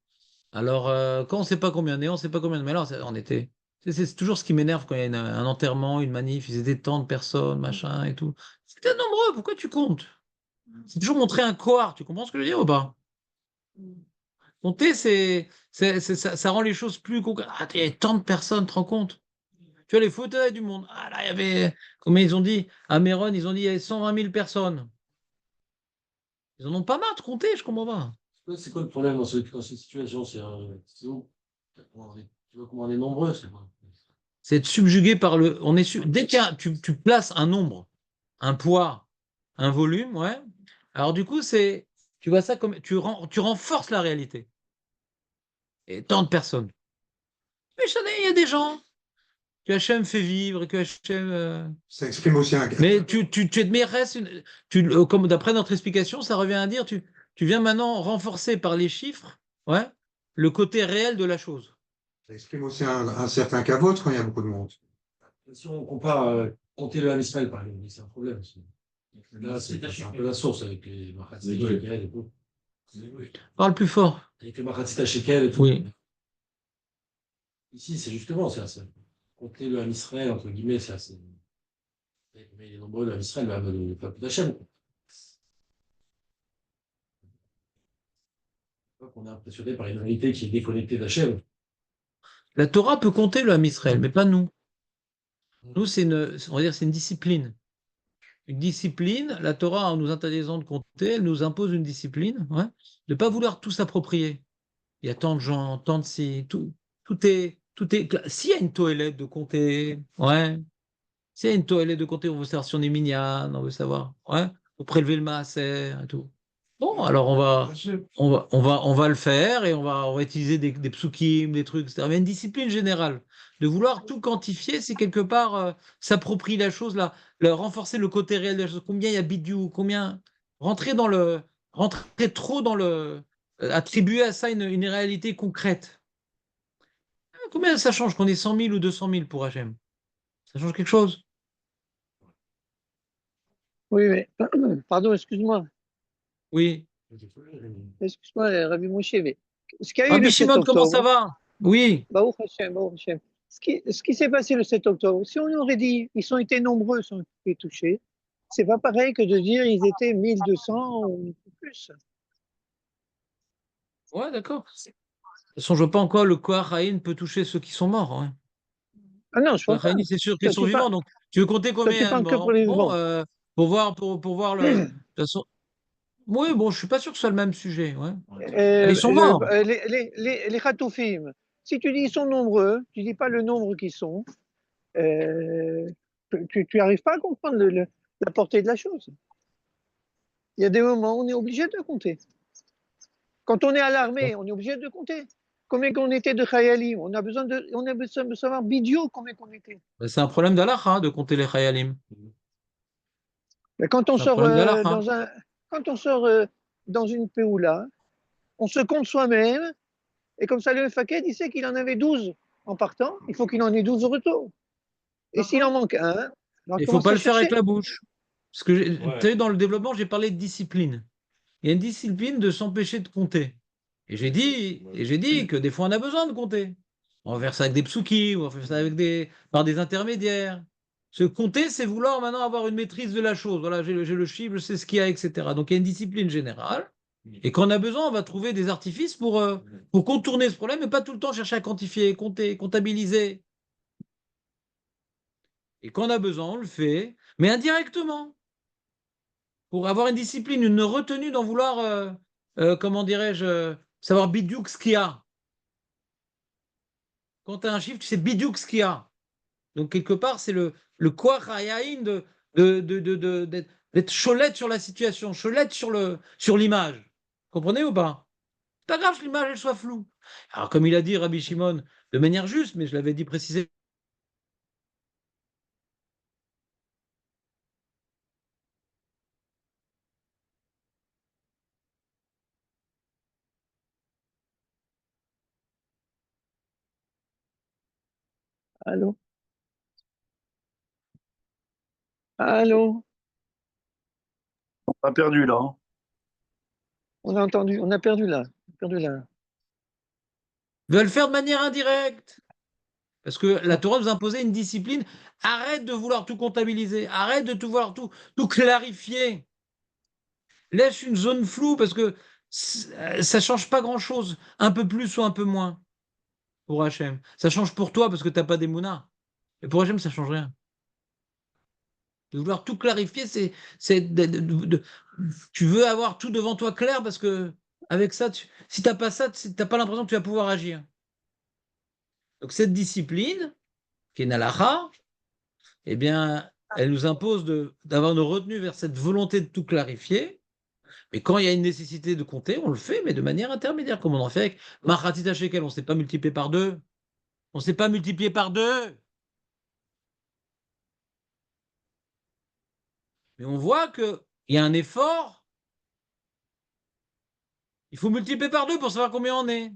Alors, quand on ne sait pas combien on est, on ne sait pas combien. Mais alors, on était. C'est toujours ce qui m'énerve quand il y a un enterrement, une manif, ils étaient tant de personnes, machin et tout. C'était nombreux, pourquoi tu comptes? C'est toujours montrer un cohort, tu comprends ce que je veux dire ou pas? Compter, ça rend les choses plus concrètes. Ah, il y a tant de personnes, tu te rends compte? Tu vois, les fauteuils du monde. Ah là, il y avait, comme ils ont dit, à Méron, ils ont dit il y avait 120 000 personnes. Ils en ont pas marre de compter, je comprends pas. C'est quoi le problème dans cette situation? C'est où? Tu vois comment on est nombreux, c'est quoi? C'est être subjugué par le. Dès que tu places un nombre, un poids, un volume, ouais. Alors du coup, tu vois ça comme tu renforces la réalité. Et tant de personnes. Mais il y a des gens que Hachem fait vivre, que Hachem. Ça exprime aussi un Mais tu es de mairesse, comme d'après notre explication, ça revient à dire, tu viens maintenant renforcer par les chiffres, ouais, le côté réel de la chose. Ça exprime aussi un certain kavod quand il y a beaucoup de monde. Si on compare compter le Ham Israël, par exemple, c'est un problème. Là, c'est un peu la source avec les Machatzit Shekel et tout. Parle plus fort. Avec les Machatzit Shekel et tout. Oui. Ici, c'est justement ça. Compter le Ham Israël, entre guillemets, ça, c'est. Mais il est nombreux, le Ham Israël, le peuple d'Hachem. On est impressionné par une réalité qui est déconnectée d'Hachem. La Torah peut compter le Ham Israël, mais pas nous. Nous, on va dire, c'est une discipline. Une discipline, la Torah, en nous interdisant de compter, elle nous impose une discipline, ouais, de ne pas vouloir tout s'approprier. Il y a tant de gens, tant de si, tout est. S'il y a une toilette de compter, ouais. S'il y a une toilette de compter, on veut savoir si on est mignonne, on veut savoir, ouais, pour prélever le maaser et tout. Bon, alors on va le faire et on va utiliser des psukim, des trucs, etc. Mais une discipline générale. De vouloir tout quantifier, c'est quelque part s'approprier la chose, renforcer le côté réel de la chose. Combien il y a bidou, combien rentrer trop dans attribuer à ça une réalité concrète. Combien ça change qu'on ait 100 000 ou 200 000 pour Hachem? Ça change quelque chose? Oui, mais pardon, excuse-moi. Oui. Excuse-moi, Rabbi Moshe, mais ce qu'il y a eu Rabbi le 7 Shimon, comment ça octobre, va? Oui. Baruch Hashem, Baruch Hashem. Ce qui s'est passé le 7 octobre, si on aurait dit ils ont été nombreux, ils ont été touchés, c'est pas pareil que de dire ils étaient 1200 ou plus. Ouais, d'accord. De toute façon, je vois pas encore le Koach Haïn peut toucher ceux qui sont morts. Hein. Ah non, je Le vois Koach pas. Haïn, c'est sûr qu'ils Toi, sont tu parles, vivants. Donc, tu veux compter toi, tu combien de parles que pour morts? les Bon, vivants. pour voir le. De toute façon, oui, bon, je suis pas sûr que ce soit le même sujet. Ouais. Ils sont morts. Les Khatoufim, si tu dis ils sont nombreux, tu dis pas le nombre qu'ils sont, euh, tu arrives pas à comprendre la portée de la chose. Il y a des moments où on est obligé de compter. Quand on est à l'armée, on est obligé de compter. Combien qu'on était de Khayalim? On a besoin de savoir bidio combien qu'on était. Ben, c'est un problème d'Allah de compter les Chayalim. Mais quand on C'est un sort problème d'Allah. quand on sort dans une Péoula, on se compte soi-même, et comme ça le Faked, il sait qu'il en avait 12 en partant, il faut qu'il en ait 12 au retour. Et s'il en manque un, on va Il faut pas commencer à le faire avec chercher. la bouche. Parce que, tu sais, dans le développement, j'ai parlé de discipline. Il y a une discipline de s'empêcher de compter. Et j'ai dit que des fois, on a besoin de compter. On va faire ça avec des psuki, on va faire ça par des intermédiaires. Se compter, c'est vouloir maintenant avoir une maîtrise de la chose. Voilà, j'ai le chiffre, je sais ce qu'il y a, etc. Donc il y a une discipline générale. Et quand on a besoin, on va trouver des artifices pour contourner ce problème et pas tout le temps chercher à quantifier, compter, comptabiliser. Et quand on a besoin, on le fait, mais indirectement. Pour avoir une discipline, une retenue d'en vouloir, comment dirais-je, savoir bidiouk ce qu'il y a. Quand tu as un chiffre, tu sais bidiouk ce qu'il y a. Donc, quelque part, c'est le koach hayaïn d'être cholette sur la situation, cholette sur l'image. Comprenez ou pas? C'est pas grave que l'image elle soit floue. Alors, comme il a dit Rabbi Shimon, de manière juste, mais je l'avais dit précisément. Allô? Allô? On a perdu là. Hein. On a entendu, on a perdu là. On a perdu là. Veulent le faire de manière indirecte. Parce que la Torah nous imposait une discipline. Arrête de vouloir tout comptabiliser. Arrête de tout vouloir tout clarifier. Laisse une zone floue parce que ça ne change pas grand-chose. Un peu plus ou un peu moins pour Hachem. Ça change pour toi parce que tu n'as pas d'émouna. Et pour Hachem, ça ne change rien. De vouloir tout clarifier, tu veux avoir tout devant toi clair parce que avec ça, si tu n'as pas ça, tu n'as pas l'impression que tu vas pouvoir agir. Donc cette discipline, qui est Nalacha, eh bien, elle nous impose d'avoir nos retenues vers cette volonté de tout clarifier. Mais quand il y a une nécessité de compter, on le fait, mais de manière intermédiaire, comme on en fait avec Mahatita Shekel. On ne s'est pas multiplié par deux. On ne s'est pas multiplié par deux. Mais on voit qu'il y a un effort. Il faut multiplier par deux pour savoir combien on est.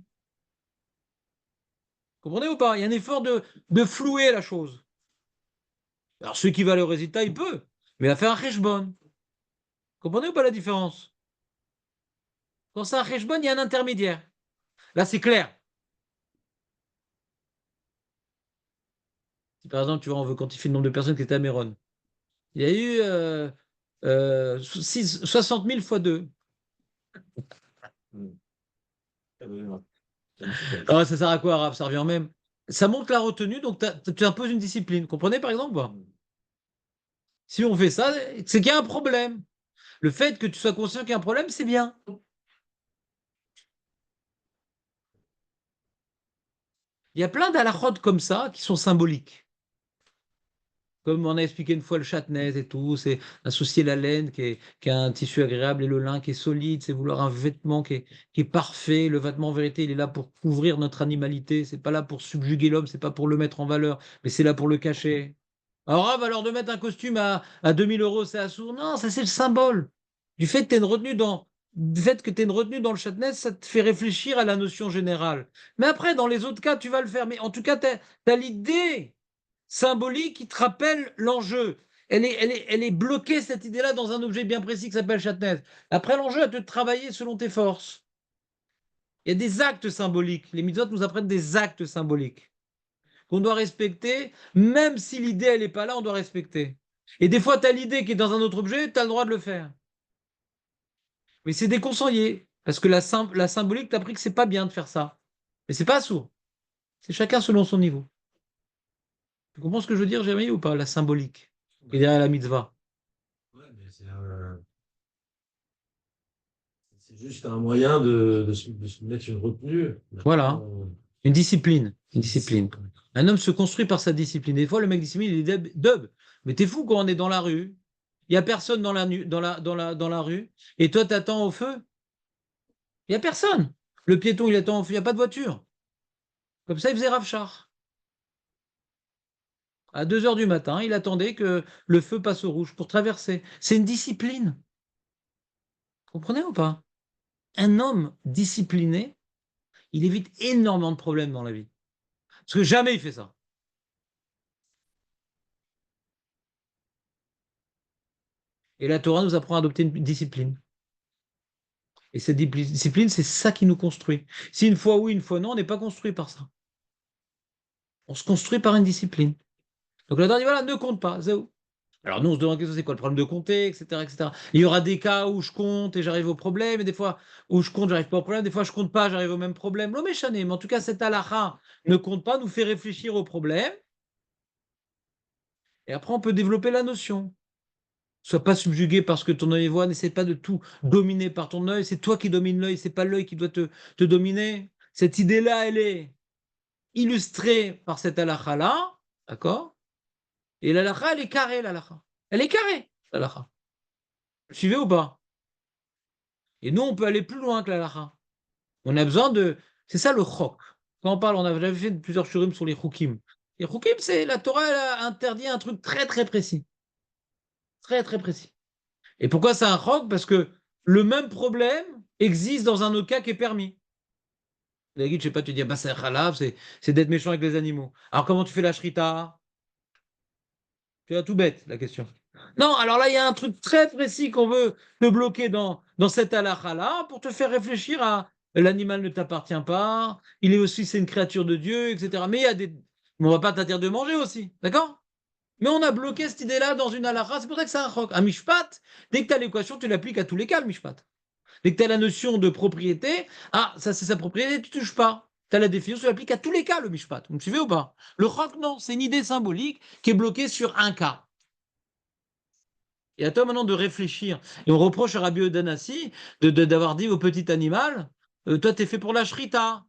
Comprenez ou pas? Il y a un effort de flouer la chose. Alors, celui qui va aller au résultat, il peut, mais il va faire un cheshbon. Comprenez ou pas la différence? Quand c'est un cheshbon, il y a un intermédiaire. Là, c'est clair. Si par exemple, tu vois, on veut quantifier le nombre de personnes qui étaient à Méron. Il y a eu 60 000 fois 2. Ah, ça sert à quoi, arabe? Ça revient même. Ça montre la retenue, donc tu imposes une discipline. Comprenez, par exemple, pas? Si on fait ça, c'est qu'il y a un problème. Le fait que tu sois conscient qu'il y a un problème, c'est bien. Il y a plein d'halakhot comme ça qui sont symboliques. Comme on a expliqué une fois le châtenez et tout, c'est associer la laine qui a un tissu agréable et le lin qui est solide, c'est vouloir un vêtement qui est parfait. Le vêtement en vérité, il est là pour couvrir notre animalité, c'est pas là pour subjuguer l'homme, c'est pas pour le mettre en valeur, mais c'est là pour le cacher. Alors de mettre un costume à 2 000 euros, c'est assourd. Non, ça c'est le symbole. Du fait que tu une retenue du fait que tu une retenue dans le châtenez, ça te fait réfléchir à la notion générale. Mais après, dans les autres cas, tu vas le faire. Mais en tout cas, tu as l'idée symbolique qui te rappelle l'enjeu. Elle est bloquée, cette idée-là, dans un objet bien précis qui s'appelle châtenez. Après, l'enjeu, à te travailler selon tes forces. Il y a des actes symboliques. Les mitzvot nous apprennent des actes symboliques qu'on doit respecter, même si l'idée, elle n'est pas là, on doit respecter. Et des fois, tu as l'idée qui est dans un autre objet, tu as le droit de le faire. Mais c'est déconseillé, parce que la symbolique t'a appris que c'est pas bien de faire ça. Mais c'est pas sourd. C'est chacun selon son niveau. Tu comprends ce que je veux dire, Jérémy, ou pas? La symbolique. Et derrière la mitzvah. Ouais, mais c'est juste un moyen de se mettre une retenue. Voilà. Une discipline. Une discipline. Discipline. Un homme se construit par sa discipline. Des fois, le mec discipline, il est dub. Mais t'es fou quand on est dans la rue. Il n'y a personne dans la rue. Et toi, t'attends au feu. Il n'y a personne. Le piéton, il attend au feu. Il n'y a pas de voiture. Comme ça, il faisait Rav Char. À 2 heures du matin, il attendait que le feu passe au rouge pour traverser. C'est une discipline. Comprenez ou pas? Un homme discipliné, il évite énormément de problèmes dans la vie. Parce que jamais il fait ça. Et la Torah nous apprend à adopter une discipline. Et cette discipline, c'est ça qui nous construit. Si une fois oui, une fois non, on n'est pas construit par ça. On se construit par une discipline. Donc la Torah dit voilà, ne compte pas. Zéro. Alors nous, on se demande c'est quoi le problème de compter, etc., etc. Il y aura des cas où je compte et j'arrive au problème, et des fois où je compte, j'arrive pas au problème, des fois je compte pas, j'arrive au même problème. L'homme est chané, mais en tout cas, cette halakha ne compte pas, nous fait réfléchir au problème, et après on peut développer la notion. Sois pas subjugué parce que ton œil voit, n'essaie pas de tout dominer par ton œil, c'est toi qui domines l'œil, c'est pas l'œil qui doit te dominer. Cette idée-là, elle est illustrée par cette halakha-là, d'accord? Et l'halakha, elle est carrée, l'halakha. Elle est carrée, l'halakha. Vous suivez ou pas? Et nous, on peut aller plus loin que l'halakha. On a besoin de. C'est ça le chok. Quand on parle, on a déjà fait plusieurs shurim sur les chukim. Les chukim, c'est la Torah, elle a interdit un truc très très précis. Très très précis. Et pourquoi c'est un chok? Parce que le même problème existe dans un autre cas qui est permis. La guide, je sais pas, tu dis, ah bah, c'est un halal, c'est d'être méchant avec les animaux. Alors comment tu fais la shrita? Tu vois, tout bête, la question. Non, alors là, il y a un truc très précis qu'on veut te bloquer dans cette halakha-là pour te faire réfléchir à l'animal ne t'appartient pas, il est aussi, c'est une créature de Dieu, etc. Mais il y a des. Mais on va pas t'interdire de manger aussi, d'accord? Mais on a bloqué cette idée-là dans une halakha, c'est pour ça que c'est un chok. Un mishpat, dès que tu as l'équation, tu l'appliques à tous les cas, le mishpat. Dès que tu as la notion de propriété, ah, ça c'est sa propriété, tu ne touches pas. Tu as la définition, tu l'appliques à tous les cas, le mishpat. Vous me suivez ou pas? Le chok, non, c'est une idée symbolique qui est bloquée sur un cas. Et à toi maintenant de réfléchir. Et on reproche à Rabbi Odanassi d'avoir dit au petit animal, toi, tu es fait pour la shrita.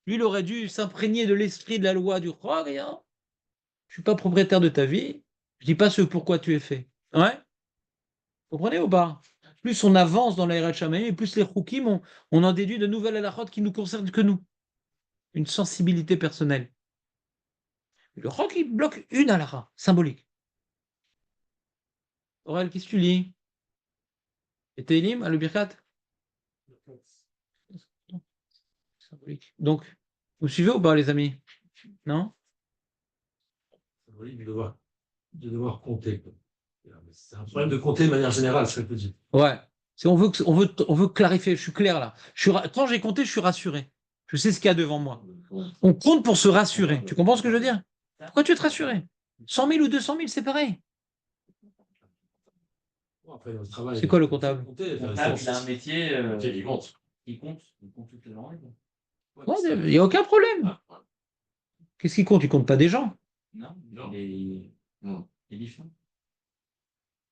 Lui, il aurait dû s'imprégner de l'esprit de la loi du chok. Je ne suis pas propriétaire de ta vie. Je ne dis pas ce pourquoi tu es fait. Ouais? Vous comprenez ou pas? Plus on avance dans la Shamaim, et plus les chukim, on en déduit de nouvelles halachot qui nous concernent que nous. Une sensibilité personnelle. Le chok, il bloque une halacha, symbolique. Aurel, qu'est-ce que tu lis? Et Teilim, à le Birkat? Symbolique. Donc, Vous suivez ou pas, les amis? Non? Oui, de devoir compter, quoi. C'est un problème de compter de manière générale, ce que je peux dire. Ouais. On veut clarifier. Je suis clair là. Quand j'ai compté, je suis rassuré. Je sais ce qu'il y a devant moi. On compte pour se rassurer. Tu comprends ce que je veux dire? Pourquoi tu veux te rassurer? 100 000 ou 200 000, c'est pareil. Bon, après, le travail, C'est quoi le comptable? compter, Le faire les comptable, courses. il a un métier, Il compte. il compte toutes les journées, quoi. Ouais, il n'y a aucun problème. Qu'est-ce qui compte? Il compte pas des gens. Non, Non. il est différent.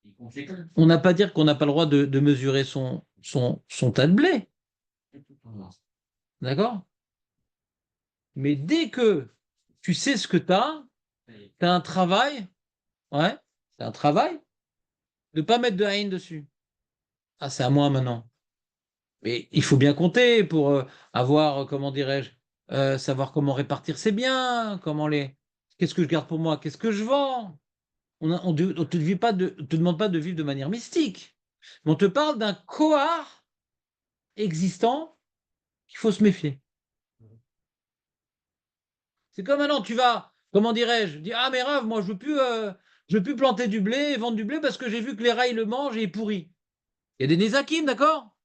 Il compte les comptes. On n'a pas à dire qu'on n'a pas le droit de mesurer son tas de blé. D'accord? Mais dès que tu sais ce que tu as un travail, ouais, c'est un travail, de ne pas mettre de haine dessus. Ah, c'est à moi maintenant. Mais il faut bien compter pour avoir, comment dirais-je, savoir comment répartir ses biens, qu'est-ce que je garde pour moi, qu'est-ce que je vends. On te demande pas de vivre de manière mystique, mais on te parle d'un cohort existant qu'il faut se méfier. C'est comme maintenant, tu vas, comment dirais-je, dire, ah mais Rav, moi je veux plus planter du blé et vendre du blé parce que j'ai vu que les rats ils le mangent et il est pourri. Il y a des Nézakim, d'accord?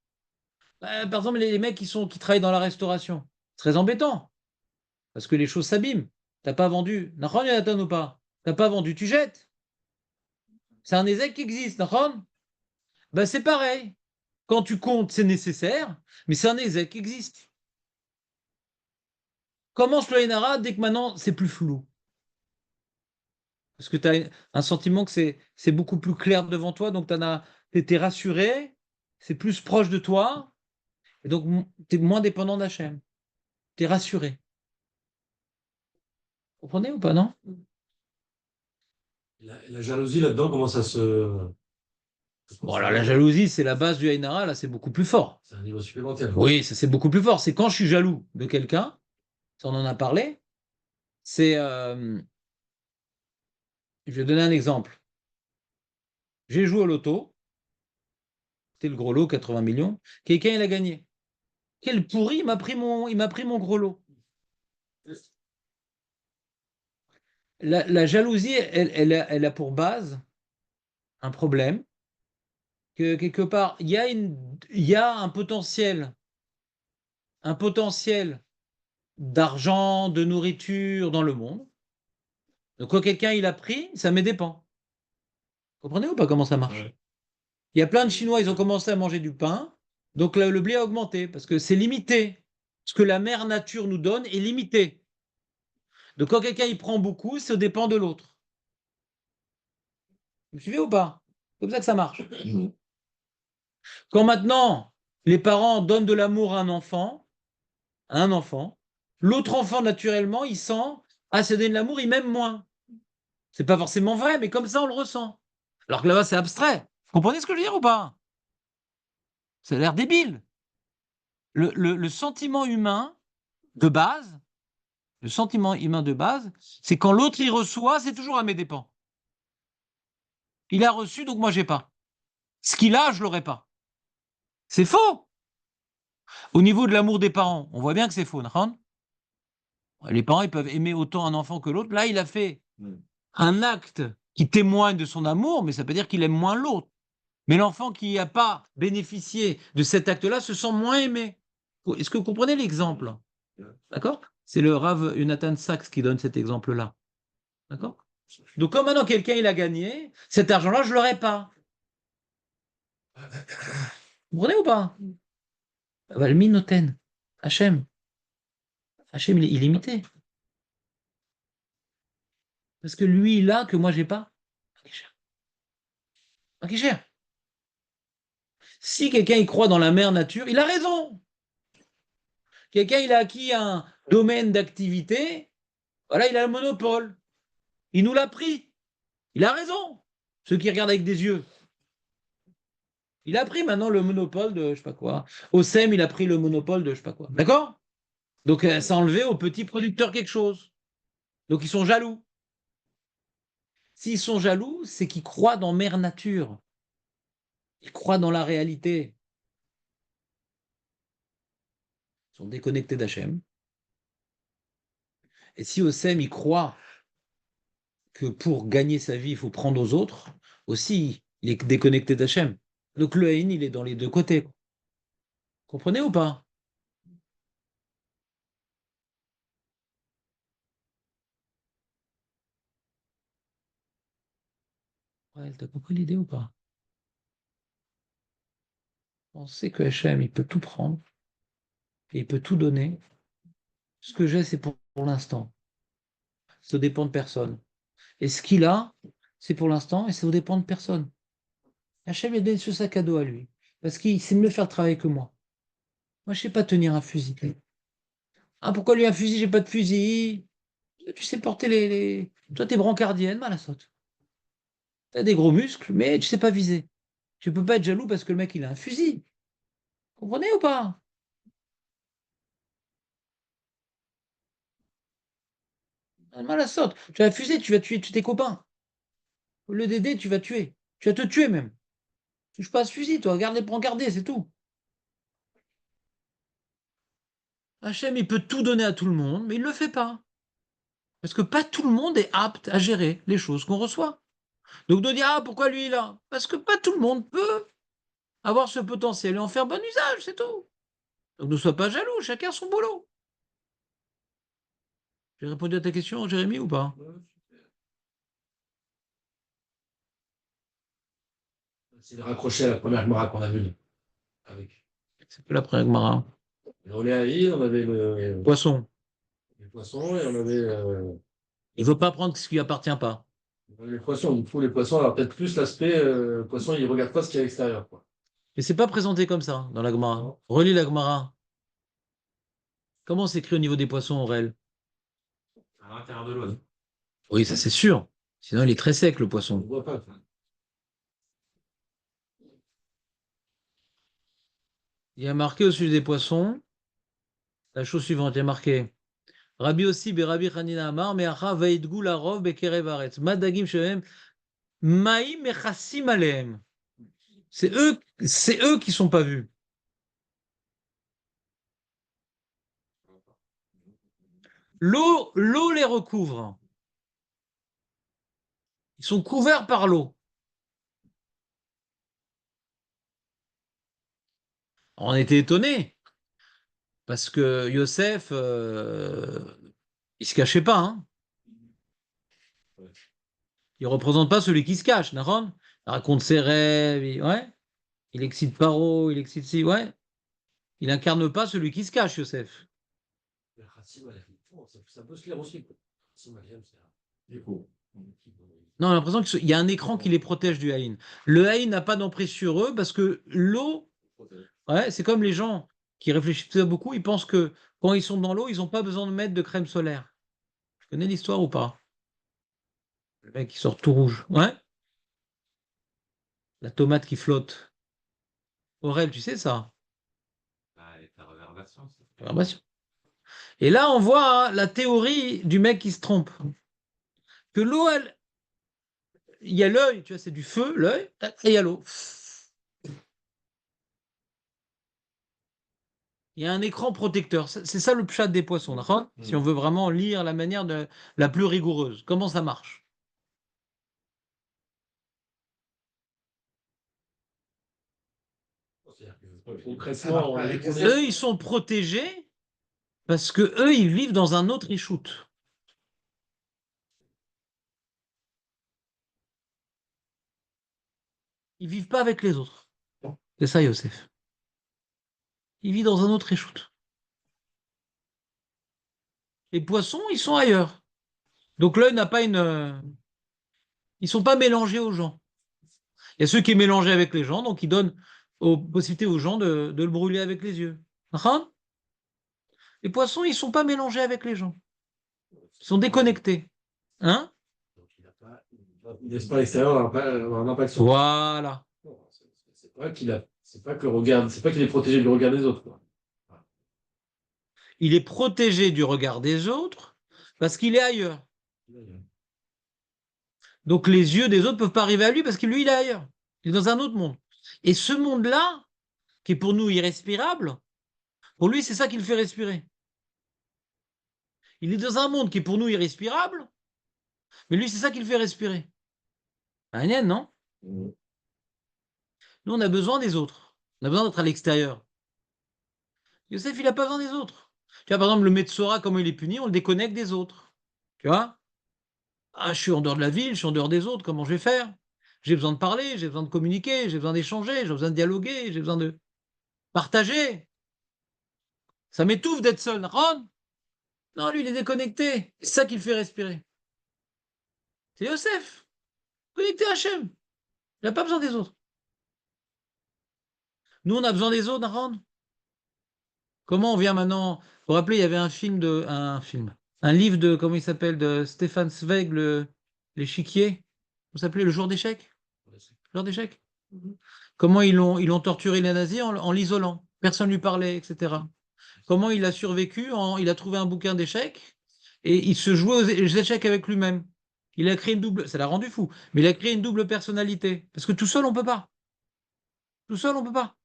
Par exemple, les mecs qui travaillent dans la restauration, très embêtant, parce que les choses s'abîment. T'as pas vendu, Nahon, Yonatan ou pas? T'as pas vendu, tu jettes. C'est un Nézek qui existe, Nahon? Ben, c'est pareil. Quand tu comptes, c'est nécessaire, mais c'est un Nézek qui existe. Commence le Hénara dès que maintenant c'est plus flou. Parce que tu as un sentiment que c'est beaucoup plus clair devant toi, donc tu es rassuré, c'est plus proche de toi, et donc tu es moins dépendant d'Hachem. Tu es rassuré. Vous comprenez ou pas, non? La jalousie là-dedans, comment ça se. Bon, alors la jalousie, c'est la base du Haïnara, là, c'est beaucoup plus fort. C'est un niveau supplémentaire. Oui, ça c'est beaucoup plus fort. C'est quand je suis jaloux de quelqu'un, ça, on en a parlé, c'est. Je vais donner un exemple. J'ai joué au loto, c'était le gros lot, 80 millions. Quelqu'un, il a gagné. Quel pourri, il m'a pris mon gros lot. La jalousie, elle a pour base un problème que quelque part, il y a un potentiel d'argent, de nourriture dans le monde. Donc quand quelqu'un il a pris, ça me dépend. Vous comprenez ou pas comment ça marche? Ouais. Il y a plein de Chinois, ils ont commencé à manger du pain, donc le blé a augmenté parce que c'est limité. Ce que la mère nature nous donne est limité. Donc quand quelqu'un il prend beaucoup, ça dépend de l'autre. Vous me suivez ou pas? C'est comme ça que ça marche. Quand maintenant les parents donnent de l'amour à un enfant, l'autre enfant naturellement il sent ah c'est donner de l'amour, il m'aime moins. C'est pas forcément vrai, mais comme ça on le ressent. Alors que là-bas c'est abstrait. Vous comprenez ce que je veux dire ou pas? Ça a l'air débile. Le sentiment humain de base, le sentiment humain de base, c'est quand l'autre il reçoit, c'est toujours à mes dépens. Il a reçu, donc moi j'ai pas. Ce qu'il a, je l'aurais pas. C'est faux. Au niveau de l'amour des parents, on voit bien que c'est faux, non? Les parents, ils peuvent aimer autant un enfant que l'autre. Là, il a fait un acte qui témoigne de son amour, mais ça peut dire qu'il aime moins l'autre. Mais l'enfant qui n'a pas bénéficié de cet acte-là se sent moins aimé. Est-ce que vous comprenez l'exemple? D'accord? C'est le Rav Jonathan Sachs qui donne cet exemple-là. D'accord? Donc, comme maintenant quelqu'un il a gagné, cet argent-là, je ne l'aurai pas. Vous comprenez ou pas? Le minoten. Hachem. Hachem, il est illimité. Parce que lui, il a que moi, j'ai pas. Pas qui cher. Si quelqu'un il croit dans la mère nature, il a raison. Quelqu'un il a acquis un domaine d'activité, voilà, il a le monopole. Il nous l'a pris. Il a raison. Ceux qui regardent avec des yeux. Il a pris maintenant le monopole de je sais pas quoi. Osem, il a pris le monopole de je sais pas quoi. D'accord? Donc ça a enlevé aux petits producteurs quelque chose. Donc ils sont jaloux. S'ils sont jaloux, c'est qu'ils croient dans mère nature. Ils croient dans la réalité. Ils sont déconnectés d'Hachem. Et si Osem, il croit que pour gagner sa vie, il faut prendre aux autres, aussi, il est déconnecté d'Hachem. Donc le haïn, il est dans les deux côtés. Comprenez ou pas? Ouais, t'as compris l'idée ou pas? On sait que Hachem, il peut tout prendre et il peut tout donner. Ce que j'ai, c'est pour l'instant. Ça dépend de personne. Et ce qu'il a, c'est pour l'instant et ça dépend de personne. Hachem, il donne ce sac à dos à lui. Parce qu'il sait mieux faire le travail que moi. Moi, je sais pas tenir un fusil. Ah, pourquoi lui un fusil, j'ai pas de fusil? Tu sais porter Toi, t'es brancardienne, mal à saute. T'as des gros muscles, mais tu sais pas viser. Tu peux pas être jaloux parce que le mec, il a un fusil. Comprenez ou pas? Mal à saute. Tu as un fusil, tu vas tuer tes copains. Au lieu d'aider, tu vas tuer. Tu vas te tuer même. Touche pas à ce fusil, toi. Regarde les brancardiers, c'est tout. Hachem, il peut tout donner à tout le monde, mais il le fait pas. Parce que pas tout le monde est apte à gérer les choses qu'on reçoit. Donc de dire, ah, pourquoi lui, là? Parce que pas tout le monde peut avoir ce potentiel et en faire bon usage, c'est tout. Donc ne sois pas jaloux, chacun son boulot. J'ai répondu à ta question, Jérémy, ou pas? C'est raccroché à la première Gemara qu'on a vue. Avec. C'est pas la première Gemara. On est à l'île, on avait Poisson. les poissons et on avait Il veut pas prendre ce qui lui appartient pas. les poissons. Du coup, les poissons, alors peut-être plus l'aspect poisson, ils ne regardent pas ce qu'il y a à l'extérieur, quoi. Mais c'est pas présenté comme ça dans la Gemara. Relis la Gemara. Comment c'est écrit au niveau des poissons, Aurel? À l'intérieur de l'eau. Oui, ça c'est sûr. Sinon, il est très sec, le On poisson. ne voit pas. Il y a marqué au sujet des poissons, la chose suivante, il y a marqué Rabbi aussi Rabbi Hanina Amar, Me'acha Vaidgu Larov Bekerev Aretz, Madagim Shehem, Maïm Mechassim Alehem. C'est eux qui sont pas vus. L'eau les recouvre. Ils sont couverts par l'eau. On était étonnés parce que Yosef, il se cachait pas. Hein. Il représente pas celui qui se cache, Naron. Il raconte ses rêves, ouais. Il excite Paro, il excite si, ouais. Il incarne pas celui qui se cache, Yosef. Ça peut se lire aussi. Non, on a l'impression qu'il y a un écran qui les protège du haïn. Le haïn n'a pas d'emprise sur eux parce que l'eau, ouais, c'est comme les gens qui réfléchissent beaucoup, ils pensent que quand ils sont dans l'eau, ils n'ont pas besoin de mettre de crème solaire. Tu connais l'histoire ou pas? Le mec qui sort tout rouge. Ouais? La tomate qui flotte. Aurel, tu sais ça? Réverbération. Et là, on voit hein, la théorie du mec qui se trompe. Que l'eau, il y a l'œil, tu vois, c'est du feu, l'œil, et il y a l'eau. Il y a un écran protecteur. C'est ça le pshat des poissons, d'accord? Si on veut vraiment lire la manière la plus rigoureuse. Comment ça marche? Concrètement, Eux, ils sont protégés parce que eux, ils vivent dans un autre ishout. Ils vivent pas avec les autres. C'est ça, Yosef. Il vit dans un autre ishout. Les poissons, ils sont ailleurs. Donc l'œil n'a pas une. Ils sont pas mélangés aux gens. Il y a ceux qui sont mélangés avec les gens, donc ils donnent possibilité aux gens de le brûler avec les yeux. Hein? Les poissons, ils sont pas mélangés avec les gens. Ils sont déconnectés. Hein? Il ne laisse pas l'extérieur avoir un impact sur. Voilà. C'est pas que le regard, c'est pas qu'il est protégé du regard des autres, quoi. Il est protégé du regard des autres parce qu'il est ailleurs. Donc les yeux des autres ne peuvent pas arriver à lui parce que lui, il est ailleurs. Il est dans un autre monde. Et ce monde-là, qui est pour nous irrespirable, pour lui, c'est ça qui le fait respirer. Il est dans un monde qui est pour nous irrespirable, mais lui, c'est ça qui le fait respirer. Agnès, non? Nous, on a besoin des autres. On a besoin d'être à l'extérieur. Yosef, il n'a pas besoin des autres. Tu vois, par exemple, le Metzora, comment il est puni, on le déconnecte des autres. Tu vois? Ah, je suis en dehors de la ville, je suis en dehors des autres, comment je vais faire? J'ai besoin de parler, j'ai besoin de communiquer, j'ai besoin d'échanger, j'ai besoin de dialoguer, j'ai besoin de partager. Ça m'étouffe d'être seul. Ron? Non, lui, il est déconnecté. C'est ça qui le fait respirer. C'est Yosef. Connecté à Hachem. Il n'a pas besoin des autres. Nous, on a besoin des autres, Ron. Comment on vient maintenant? Vous vous rappelez, il y avait un livre de, comment il s'appelle, de Stéphane Zweig, l'échiquier. Vous s'appelez Le jour d'échec? Le jour d'échec? Comment ils ont torturé les nazis en l'isolant. Personne ne lui parlait, etc. Comment il a survécu? Il a trouvé un bouquin d'échecs et il se jouait aux échecs avec lui-même. Il a créé une double, ça l'a rendu fou, mais il a créé une double personnalité. Parce que tout seul, on peut pas. Tout seul, on peut pas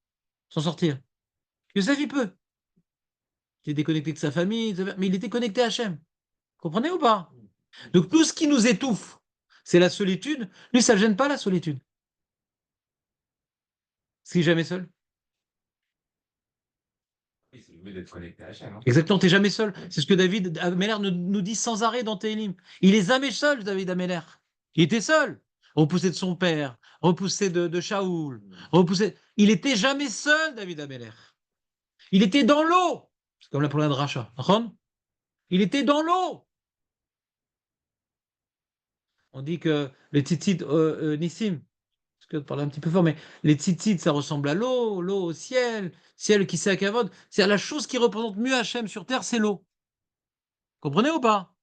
s'en sortir. Youssef, il peut. Il est déconnecté de sa famille, mais il était connecté à Hachem. Comprenez ou pas? Donc tout ce qui nous étouffe, c'est la solitude. Lui, ça ne gêne pas la solitude. C'est jamais seul. Oui, c'est le mieux d'être connecté à Hachem. Hein. Exactement, t'es jamais seul. C'est ce que David Ameller nous dit sans arrêt dans Télim. Il est jamais seul, David Ameller. Il était seul. Repoussé de son père, repoussé de Shaoul, repoussé. Il était jamais seul, David Ameller. Il était dans l'eau. C'est comme la problème de Racha. Ron? Il était dans l'eau. On dit que les tzitzit Nissim, parce que parler un petit peu fort, mais les tzitzit, ça ressemble à l'eau, l'eau au ciel, ciel qui s'accavode. C'est la chose qui représente mieux Hachem sur terre, c'est l'eau. Comprenez ou pas?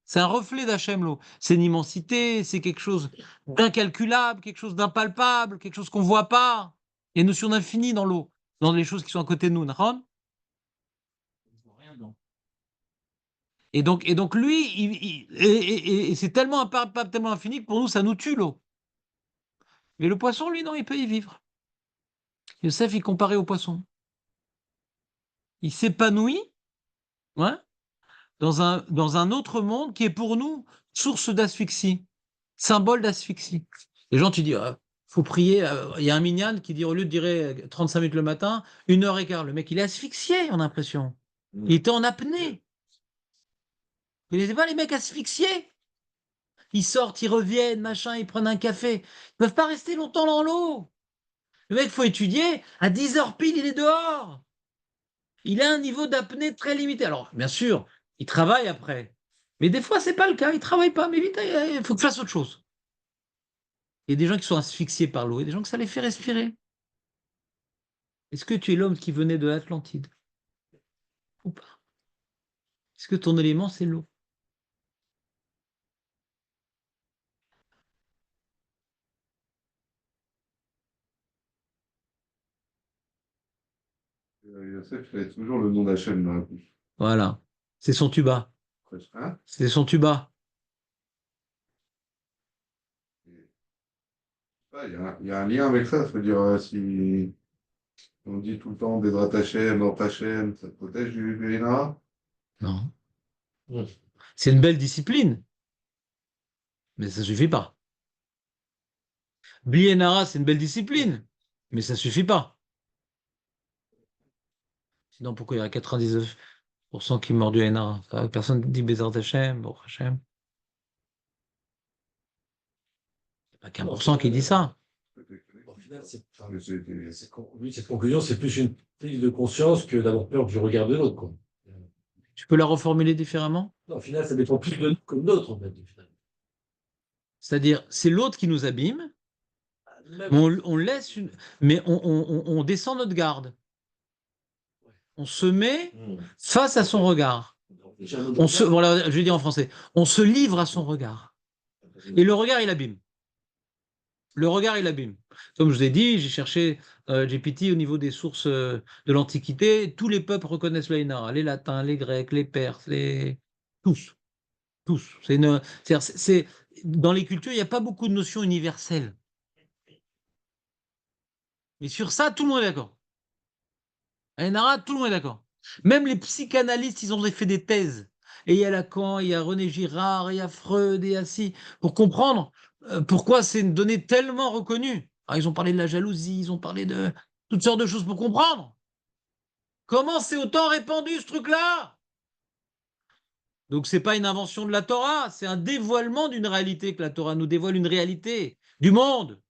C'est un reflet d'Hachem, l'eau. C'est une immensité, c'est quelque chose d'incalculable, quelque chose d'impalpable, quelque chose qu'on ne voit pas. Il y a une notion d'infini dans l'eau, dans les choses qui sont à côté de nous. Nahon? Et donc lui, et c'est tellement impalpable, tellement infini que pour nous, ça nous tue l'eau. Mais le poisson, lui, non, il peut y vivre. Youssef, il comparait au poisson. Il s'épanouit, ouais, dans un autre monde qui est pour nous source d'asphyxie, symbole d'asphyxie. Les gens, tu dis, ah, faut prier. Il y a un minyan qui dit, au lieu de dire 35 minutes le matin, 1h15. Le mec, il est asphyxié, on a l'impression. Il était en apnée. Vous n'êtes pas les mecs asphyxiés? Ils sortent, ils reviennent, machin, ils prennent un café. Ils ne peuvent pas rester longtemps dans l'eau. Le mec, faut étudier. À 10h pile, il est dehors. Il a un niveau d'apnée très limité. Alors, bien sûr, il travaille après. Mais des fois, c'est pas le cas. Il travaille pas. Mais vite, il faut que je fasse autre chose. Il y a des gens qui sont asphyxiés par l'eau et des gens que ça les fait respirer. Est-ce que tu es l'homme qui venait de l'Atlantide ou pas? Est-ce que ton élément, c'est l'eau? Yosef, il avait toujours le nom d'Hachem dans la bouche. Voilà. C'est son tuba. Hein? C'est son tuba. Il y a un lien avec ça. Ça veut dire, si on dit tout le temps Bédrat Hachem, Or Hachem, ça te protège du Hénara? Non. C'est une belle discipline, mais ça suffit pas. Bli Enara, c'est une belle discipline, mais ça suffit pas. Sinon, pourquoi il y a 99% qui meurent du Enara? Personne ne dit Bézard Hachem, bon Hachem. Il n'y a pas qu'un pour cent qui dit ça. Au final, enfin, Mais lui, cette conclusion, c'est plus une prise de conscience que d'avoir peur du regard de l'autre, quoi. Tu peux la reformuler différemment? Non, au final, ça dépend plus de nous que de l'autre, en fait. Au final. C'est-à-dire, c'est l'autre qui nous abîme, Même- mais on laisse mais on descend notre garde. On se met face à son regard. Déjà, un autre Voilà, je vais dire en français, on se livre à son regard. Et le regard, il abîme. Le regard, il abîme. Comme je vous ai dit, j'ai cherché GPT au niveau des sources de l'Antiquité. Tous les peuples reconnaissent le Hénara. Les Latins, les Grecs, les Perses, tous. Tous. Dans les cultures, il n'y a pas beaucoup de notions universelles. Mais sur ça, tout le monde est d'accord. Hénara, tout le monde est d'accord. Même les psychanalystes, ils ont fait des thèses. et il y a Lacan, il y a René Girard, il y a Freud, et il y a si, pour comprendre pourquoi c'est une donnée tellement reconnue. Alors, ils ont parlé de la jalousie, ils ont parlé de toutes sortes de choses pour comprendre. Comment c'est autant répandu ce truc-là? Donc, c'est pas une invention de la Torah, c'est un dévoilement d'une réalité que la Torah nous dévoile, une réalité du monde.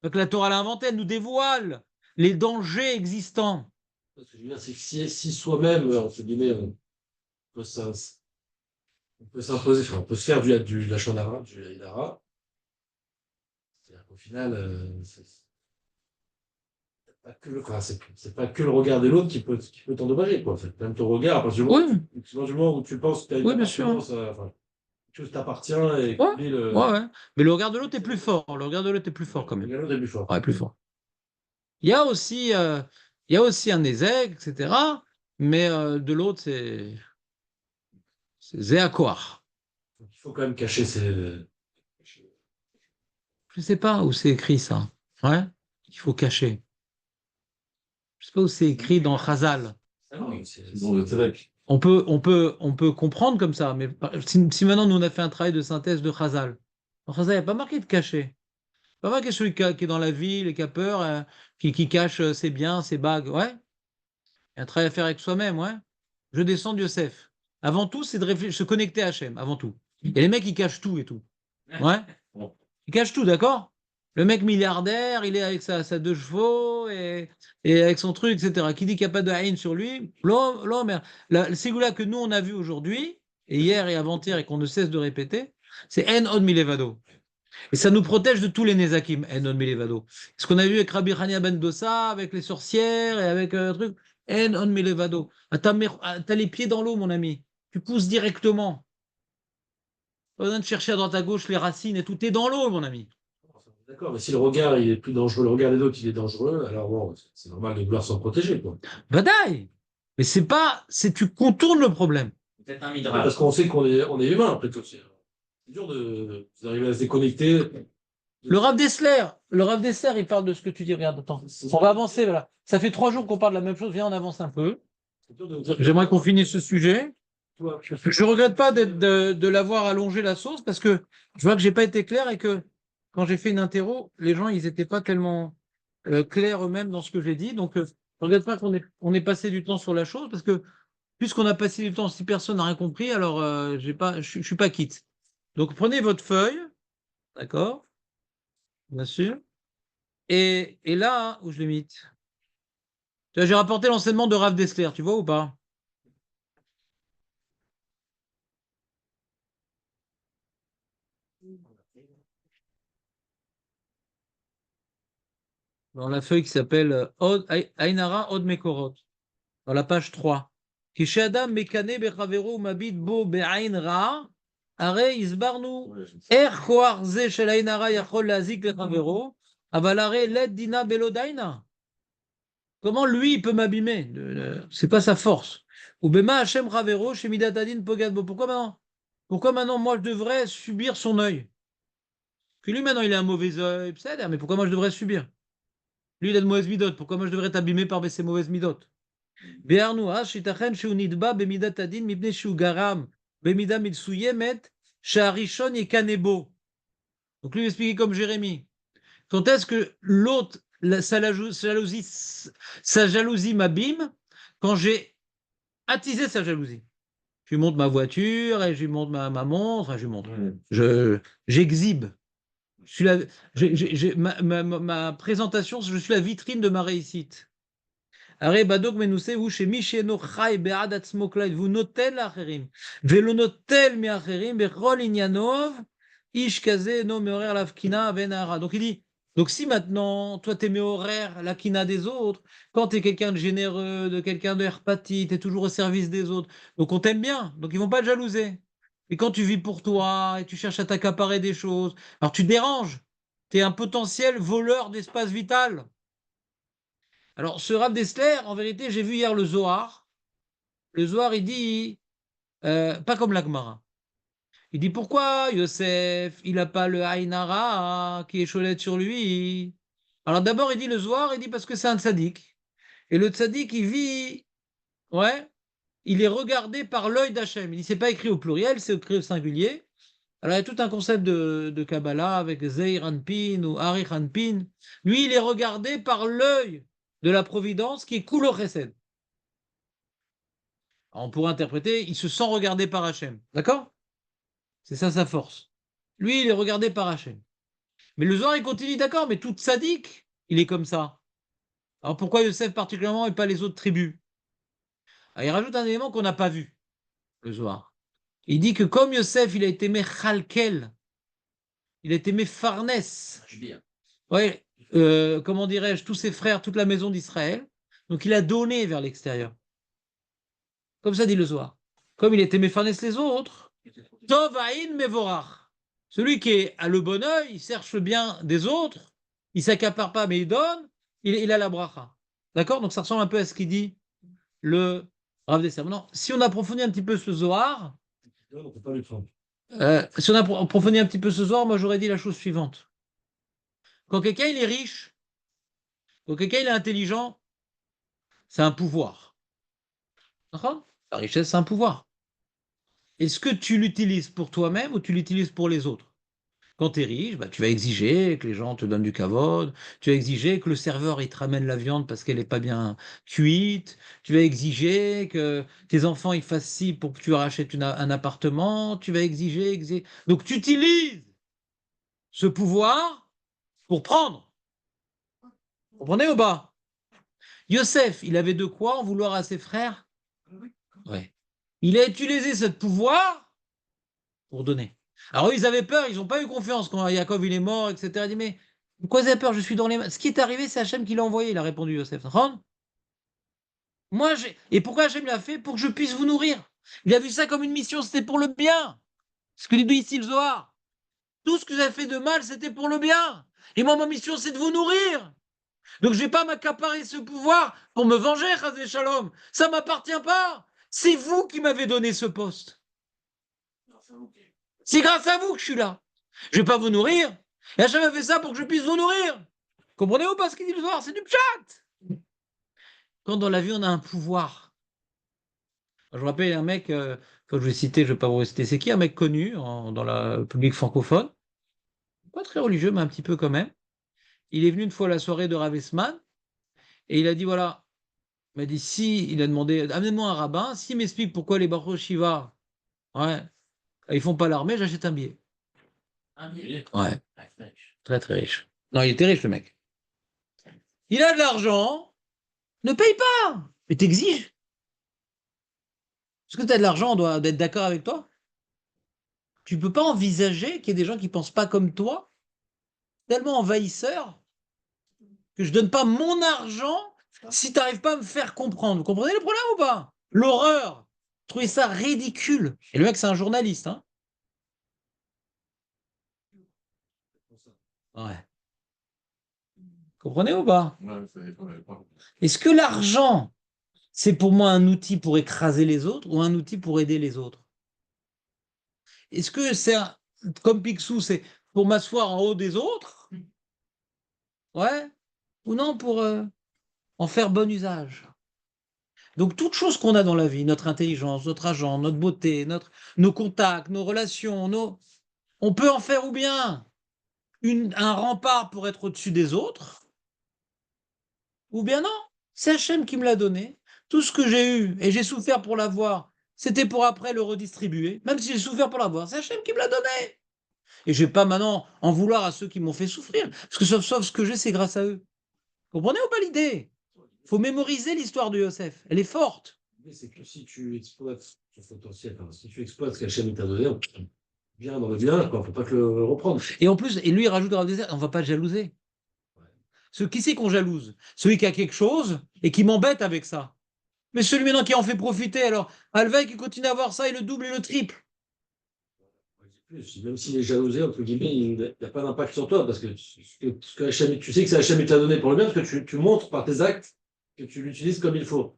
Donc, la Torah l'a inventé, elle nous dévoile les dangers existants. Ce que je veux dire, c'est que si soi-même, entre guillemets, peut s'im- on peut s'imposer, enfin, on peut se faire du Lachon Hara, du Haïdara, c'est-à-dire qu'au final, pas que enfin, c'est pas que le regard de l'autre qui peut t'endommager, quoi. En fait. Même ton regard, à partir Oui, du moment où tu penses que tu as une oui, bien sûr. appartenance, enfin, quelque chose t'appartient et Ouais, que le ouais, ouais. Mais le regard de l'autre est plus fort. Le regard de l'autre est plus fort quand même. l'autre est plus fort. Ouais, plus fort. Il y a aussi, il y a aussi un ézec, etc. Mais de l'autre, c'est Zéakoar. Donc, il faut quand même cacher ses. Je ne sais pas où c'est écrit ça. Ouais, il faut cacher. Je ne sais pas où c'est écrit dans Chazal. Ah oui. C'est dans le Tzedek. On peut comprendre comme ça, mais si maintenant nous on a fait un travail de synthèse de Chazal, dans Chazal, il n'y a pas marqué de cacher. Pas marqué celui qui est dans la ville et qui a peur, qui cache ses biens, ses bagues. Ouais, il y a un travail à faire avec soi-même, ouais. Je descends de Yosef. Avant tout, c'est de se connecter à Hachem, avant tout. Et les mecs, ils cachent tout et tout. Ouais. Ils cachent tout, d'accord? Le mec milliardaire, il est avec sa deux chevaux et avec son truc, etc. Qui dit qu'il n'y a pas de haine sur lui? L'homme, le Ségoula que nous, on a vu aujourd'hui, et hier et avant-hier, et qu'on ne cesse de répéter, c'est En Od Milevado. Et ça nous protège de tous les Nezakim, En Od Milevado. Ce qu'on a vu avec Rabbi Hania Ben Dossa, avec les sorcières et avec un truc, En Od Milevado. T'as les pieds dans l'eau, mon ami. Tu pousses directement. Pas besoin de chercher à droite à gauche les racines et tout. T'es dans l'eau, mon ami. D'accord, mais si le regard il est plus dangereux, le regard des autres il est dangereux, alors bon, c'est normal de vouloir s'en protéger, quoi. Badaï! Mais c'est pas, c'est tu contournes le problème. Peut-être un Parce midrash. qu'on sait on est humain, après tout. C'est dur d'arriver à se déconnecter. Le Rav Dessler, il parle de ce que tu dis. Regarde, attends. On va avancer, voilà. Ça fait 3 jours qu'on parle de la même chose. Viens, on avance un peu. C'est dur de dire que J'aimerais qu'on finisse ce sujet. toi, Je regrette pas de l'avoir allongé la sauce parce que je vois que j'ai pas été clair et que quand j'ai fait une interro, les gens, ils n'étaient pas tellement clairs eux-mêmes dans ce que j'ai dit. Donc, je regrette pas on ait passé du temps sur la chose parce que puisqu'on a passé du temps, si personne n'a rien compris, alors je suis pas quitte. Donc, prenez votre feuille, d'accord, bien sûr. Et là, où je l'ai mis? Tu vois, j'ai rapporté l'enseignement de Rav Dessler, tu vois ou pas? Dans la feuille qui s'appelle Ainara Od Mekorot, dans la page 3. Kishadam mekane bechavero mabit bo be'ain ra, are isbarnu er koar ze shel Ainara yachol lazik lechavero, aval are led dina belodaina. Comment lui il peut m'abîmer? C'est pas sa force. Ou bema Hashem chavero shemidatadin pogadbo. Pourquoi maintenant moi je devrais subir son œil? Que lui maintenant il a un mauvais œil, mais pourquoi moi je devrais subir? Lui, il a de mauvaises midotes. Pourquoi moi je devrais t'abîmer par ses mauvaises midotes? Béarnou, shitachen shu nidba bemidat adin mipne shu garam bemida mitsuyemet sharishon yekanebo. Donc lui, il explique comme Jérémie. Quand est-ce que l'autre, sa jalousie m'abîme? Quand j'ai attisé sa jalousie. Je lui montre ma voiture, et je lui montre ma montre, je lui montre. J'exhibe. Ma présentation, je suis la vitrine de ma réussite. הרי בדוק מנוסה הוא שמי שאינו חי בעד עצמו כלל והוא נותן לאחרים ולא נוטל מאחרים בכל ענייניו, איש כזה אינו מעורר עליו קינה ואין הערה. Donc il dit, donc si maintenant toi t'es horaire la quina des autres, quand t'es quelqu'un de généreux, de quelqu'un de herpati, t'es toujours au service des autres, donc on t'aime bien, donc ils vont pas te jalouser. Et quand tu vis pour toi et tu cherches à t'accaparer des choses, alors tu déranges, t'es un potentiel voleur d'espace vital. Alors, ce Rav Dessler, en vérité, j'ai vu hier le Zohar. Le Zohar, il dit, pas comme l'Agmara. Il dit pourquoi Yosef, il n'a pas le Aïnara qui est cholette sur lui. Alors d'abord, il dit le Zohar, il dit parce que c'est un tzaddik. Et le tzaddik, il vit, ouais, il est regardé par l'œil d'Hachem. Il dit, c'est pas écrit au pluriel, c'est écrit au singulier. Alors, il y a tout un concept de Kabbalah avec Zeir Anpin ou Arich Anpin. Lui, il est regardé par l'œil de la providence qui est Kulo Chesed. Alors, on pourrait interpréter, il se sent regardé par Hachem. D'accord? C'est ça sa force. Lui, il est regardé par Hachem. Mais le Zohar, il continue, d'accord, mais tout tzaddik, il est comme ça. Alors pourquoi Yosef particulièrement et pas les autres tribus? Alors, il rajoute un élément qu'on n'a pas vu, le Zohar. Il dit que comme Yosef, il a été Mechalkel, il a été Mefarnes, ouais, comment dirais-je, tous ses frères, toute la maison d'Israël, donc il a donné vers l'extérieur. Comme ça dit le Zohar. Comme il était Mefarnes les autres, Tov Aïn Mevorach. Celui qui a le bon œil, il cherche le bien des autres, il s'accapare pas mais il donne, il a la bracha. D'accord? Donc ça ressemble un peu à ce qu'il dit le Rav Dessler. Maintenant, si on approfondit un petit peu ce Zohar, si on approfondit un petit peu ce Zohar, moi j'aurais dit la chose suivante. Quand quelqu'un il est riche, quand quelqu'un il est intelligent, c'est un pouvoir. D'accord? La richesse, c'est un pouvoir. Est-ce que tu l'utilises pour toi-même ou tu l'utilises pour les autres? Quand tu es riche, bah, tu vas exiger que les gens te donnent du kavod, tu vas exiger que le serveur il te ramène la viande parce qu'elle n'est pas bien cuite, tu vas exiger que tes enfants ils fassent ci pour que tu rachètes un appartement, tu vas exiger. Donc tu utilises ce pouvoir pour prendre. Vous comprenez ou pas? Yosef, il avait de quoi en vouloir à ses frères? Ouais. Il a utilisé ce pouvoir pour donner. Alors eux, ils avaient peur, ils n'ont pas eu confiance quand Jacob il est mort, etc. Il dit, mais pourquoi vous avez peur? Je suis dans les mains. Ce qui est arrivé, c'est Hachem qui l'a envoyé, il a répondu Yosef. Moi, et pourquoi Hachem l'a fait? Pour que je puisse vous nourrir. Il a vu ça comme une mission, c'était pour le bien. Ce que dit ici le Zohar. Tout ce que vous avez fait de mal, c'était pour le bien. Et moi, ma mission, c'est de vous nourrir. Donc je ne vais pas m'accaparer ce pouvoir pour me venger, Chazé Shalom. Ça ne m'appartient pas. C'est vous qui m'avez donné ce poste. C'est grâce à vous que je suis là. Je ne vais pas vous nourrir. Et Hachem a fait ça pour que je puisse vous nourrir. Comprenez-vous pas ce qu'il dit le soir? C'est du pchat. Quand dans la vie, on a un pouvoir. Je me rappelle un mec, quand je vais citer, je ne vais pas vous citer, c'est qui? Un mec connu dans le public francophone. Pas très religieux, mais un petit peu quand même. Il est venu une fois à la soirée de Rav Esman et il a dit voilà, il m'a dit si, il a demandé amenez-moi un rabbin, s'il m'explique pourquoi les Baruch Shiva, ouais, ils font pas l'armée, j'achète un billet. Un billet. Ouais, très très riche. Non, il était riche le mec. Il a de l'argent, ne paye pas, mais t'exiges. Parce que tu as de l'argent, on doit être d'accord avec toi. Tu peux pas envisager qu'il y ait des gens qui pensent pas comme toi, tellement envahisseurs, que je donne pas mon argent si tu n'arrives pas à me faire comprendre. Vous comprenez le problème ou pas? L'horreur. Trouvez ça ridicule. Et le mec, c'est un journaliste. Hein. Ouais. Comprenez ou pas? Est-ce que l'argent, c'est pour moi un outil pour écraser les autres ou un outil pour aider les autres? Est-ce que c'est comme Picsou, c'est pour m'asseoir en haut des autres? Ouais. Ou non, pour en faire bon usage? Donc, toute chose qu'on a dans la vie, notre intelligence, notre argent, notre beauté, nos contacts, nos relations, on peut en faire ou bien un rempart pour être au-dessus des autres, ou bien non, c'est Hachem qui me l'a donné. Tout ce que j'ai eu et j'ai souffert pour l'avoir, c'était pour après le redistribuer, même si j'ai souffert pour l'avoir, c'est Hachem qui me l'a donné. Et je ne vais pas maintenant en vouloir à ceux qui m'ont fait souffrir, parce que sauf ce que j'ai, c'est grâce à eux. Comprenez ou pas l'idée? Il faut mémoriser l'histoire de Yosef, elle est forte. C'est que si tu exploites ton potentiel, si tu exploites ce qu'Hachem t'a donné, bien dans le bien, il ne faut pas que le reprendre. Et en plus, et lui, il rajoute dans le désert, on ne va pas jalouser. Qui c'est qu'on jalouse? Celui qui a quelque chose et qui m'embête avec ça. Mais celui maintenant qui en fait profiter, alors, Alvin qui continue à avoir ça et le double et le triple. Même s'il est jalousé, entre guillemets, il n'y a pas d'impact sur toi, parce que, Hachem, tu sais que c'est Hachem qui t'a donné pour le bien, parce que tu montres par tes actes que tu l'utilises comme il faut.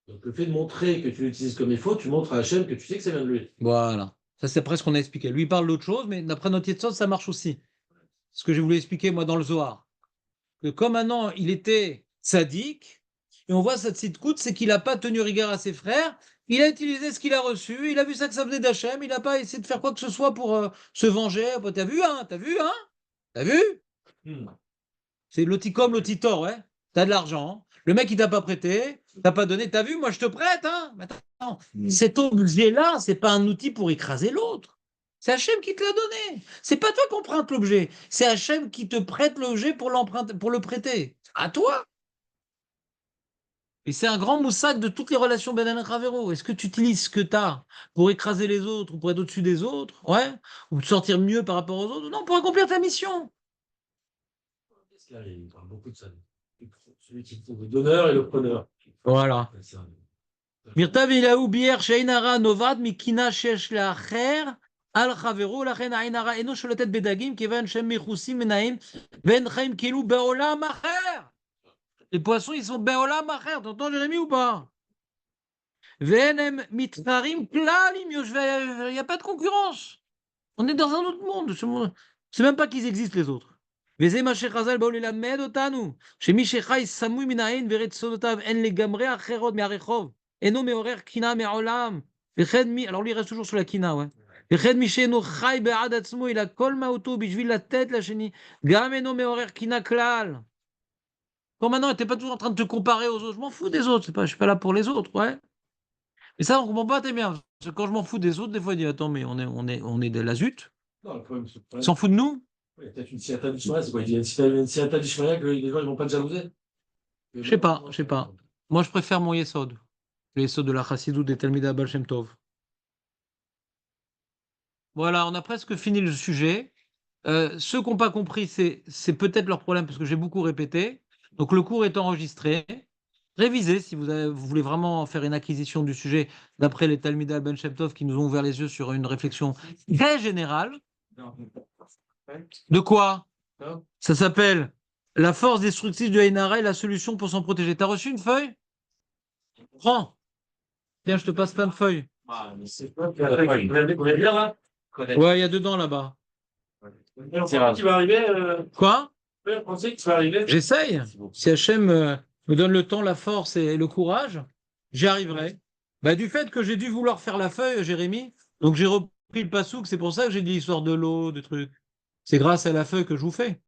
Donc le fait de montrer que tu l'utilises comme il faut, tu montres à Hachem que tu sais que ça vient de lui. Voilà. Ça, c'est presque ce qu'on a expliqué. Lui, il parle d'autre chose, mais d'après notre Yetzot, ça marche aussi. Ce que j'ai voulu expliquer, moi, dans le Zohar. Que comme maintenant, il était sadique, Et on voit cette tzidkout, c'est qu'il n'a pas tenu rigueur à ses frères, il a utilisé ce qu'il a reçu, il a vu ça que ça venait d'Hachem, il n'a pas essayé de faire quoi que ce soit pour se venger. Bah, t'as vu, hein? T'as vu, hein? T'as vu? C'est l'oticom, l'otitor, ouais. T'as de l'argent. Le mec, il t'a pas prêté, t'as pas donné. T'as vu, moi, je te prête, hein? Mais attends, cet objet-là, c'est pas un outil pour écraser l'autre. C'est Hachem qui te l'a donné. C'est pas toi qui emprunte l'objet. C'est Hachem qui te prête l'objet pour l'emprunter, pour le prêter. À toi. Et c'est un grand moussac de toutes les relations Ben Ravero. Est-ce que tu utilises ce que tu as pour écraser les autres ou pour être au-dessus des autres? Ouais. Ou te sortir mieux par rapport aux autres? Non, pour accomplir ta mission. Il parle beaucoup de ça. Celui qui trouve le donneur et le preneur. Voilà. Mirtav Ilaou Bier Sheinara Novad Mikina Shesh Lacher Al Chavero Lachen Ainara Eno Sholotet Bedagim Kevan Shem Mechusim Menaim Ven Chaim Kelu Beolam Acher. Les poissons, ils sont Beolam Acher. T'entends, Jérémy, ou pas? Venem Mitfarim Klalim Yoshve. Il n'y a pas de concurrence. On est dans un autre monde. C'est même pas qu'ils existent, les autres. וזה מה שחז"ל באו ללמד אותנו, שמי שחי סמוי מן העין ורצונותיו אין לגמרי אחרות מהרחוב, אינו מעורר קנאה מעולם, וכן מי, alors lui il reste toujours sur la קנאה, ouais. וכן מי שאינו חי בעד עצמו, אלא כל מהותו בשביל לתת לשני, גם אינו מעורר קנאה כלל. Bon, maintenant, t'es pas toujours en train de te comparer aux autres, je m'en fous des autres, je suis pas là pour les autres, ouais. Mais ça, on comprend pas, t'es bien, parce que quand je m'en fous des autres, des fois, je dis, attends, mais on est de la zut, Non, le problème, ils s'en foutent de nous. il y a peut-être une siata du Shmaya, c'est quoi? Il y a une siata du Shmaya que les gens ils vont pas te jalouser. Je sais pas. Moi, je préfère mon Yesod. Le Yesod de la Chassidou des Talmida Baal Shem Tov. Voilà, on a presque fini le sujet. Ceux qui n'ont pas compris, c'est peut-être leur problème parce que j'ai beaucoup répété. Donc, le cours est enregistré. Révisez si vous voulez vraiment faire une acquisition du sujet d'après les Talmida Ben Shem Tov qui nous ont ouvert les yeux sur une réflexion très générale. De quoi? Ça s'appelle la force destructive du Ainara et la solution pour s'en protéger. T'as reçu une feuille? Prends. Tiens, je te passe plein de feuilles. C'est quoi? Vous allez lire là? Ouais, il y a dedans là-bas. Qui va arriver? Quoi? Vous pensez que tu vas arriver? J'essaye. Si Hachem me donne le temps, la force et le courage, j'y arriverai. Bah, du fait que j'ai dû vouloir faire la feuille, Jérémy, donc j'ai repris le passouk, c'est pour ça que j'ai dit l'histoire de l'eau, de trucs. C'est grâce à la feuille que je vous fais.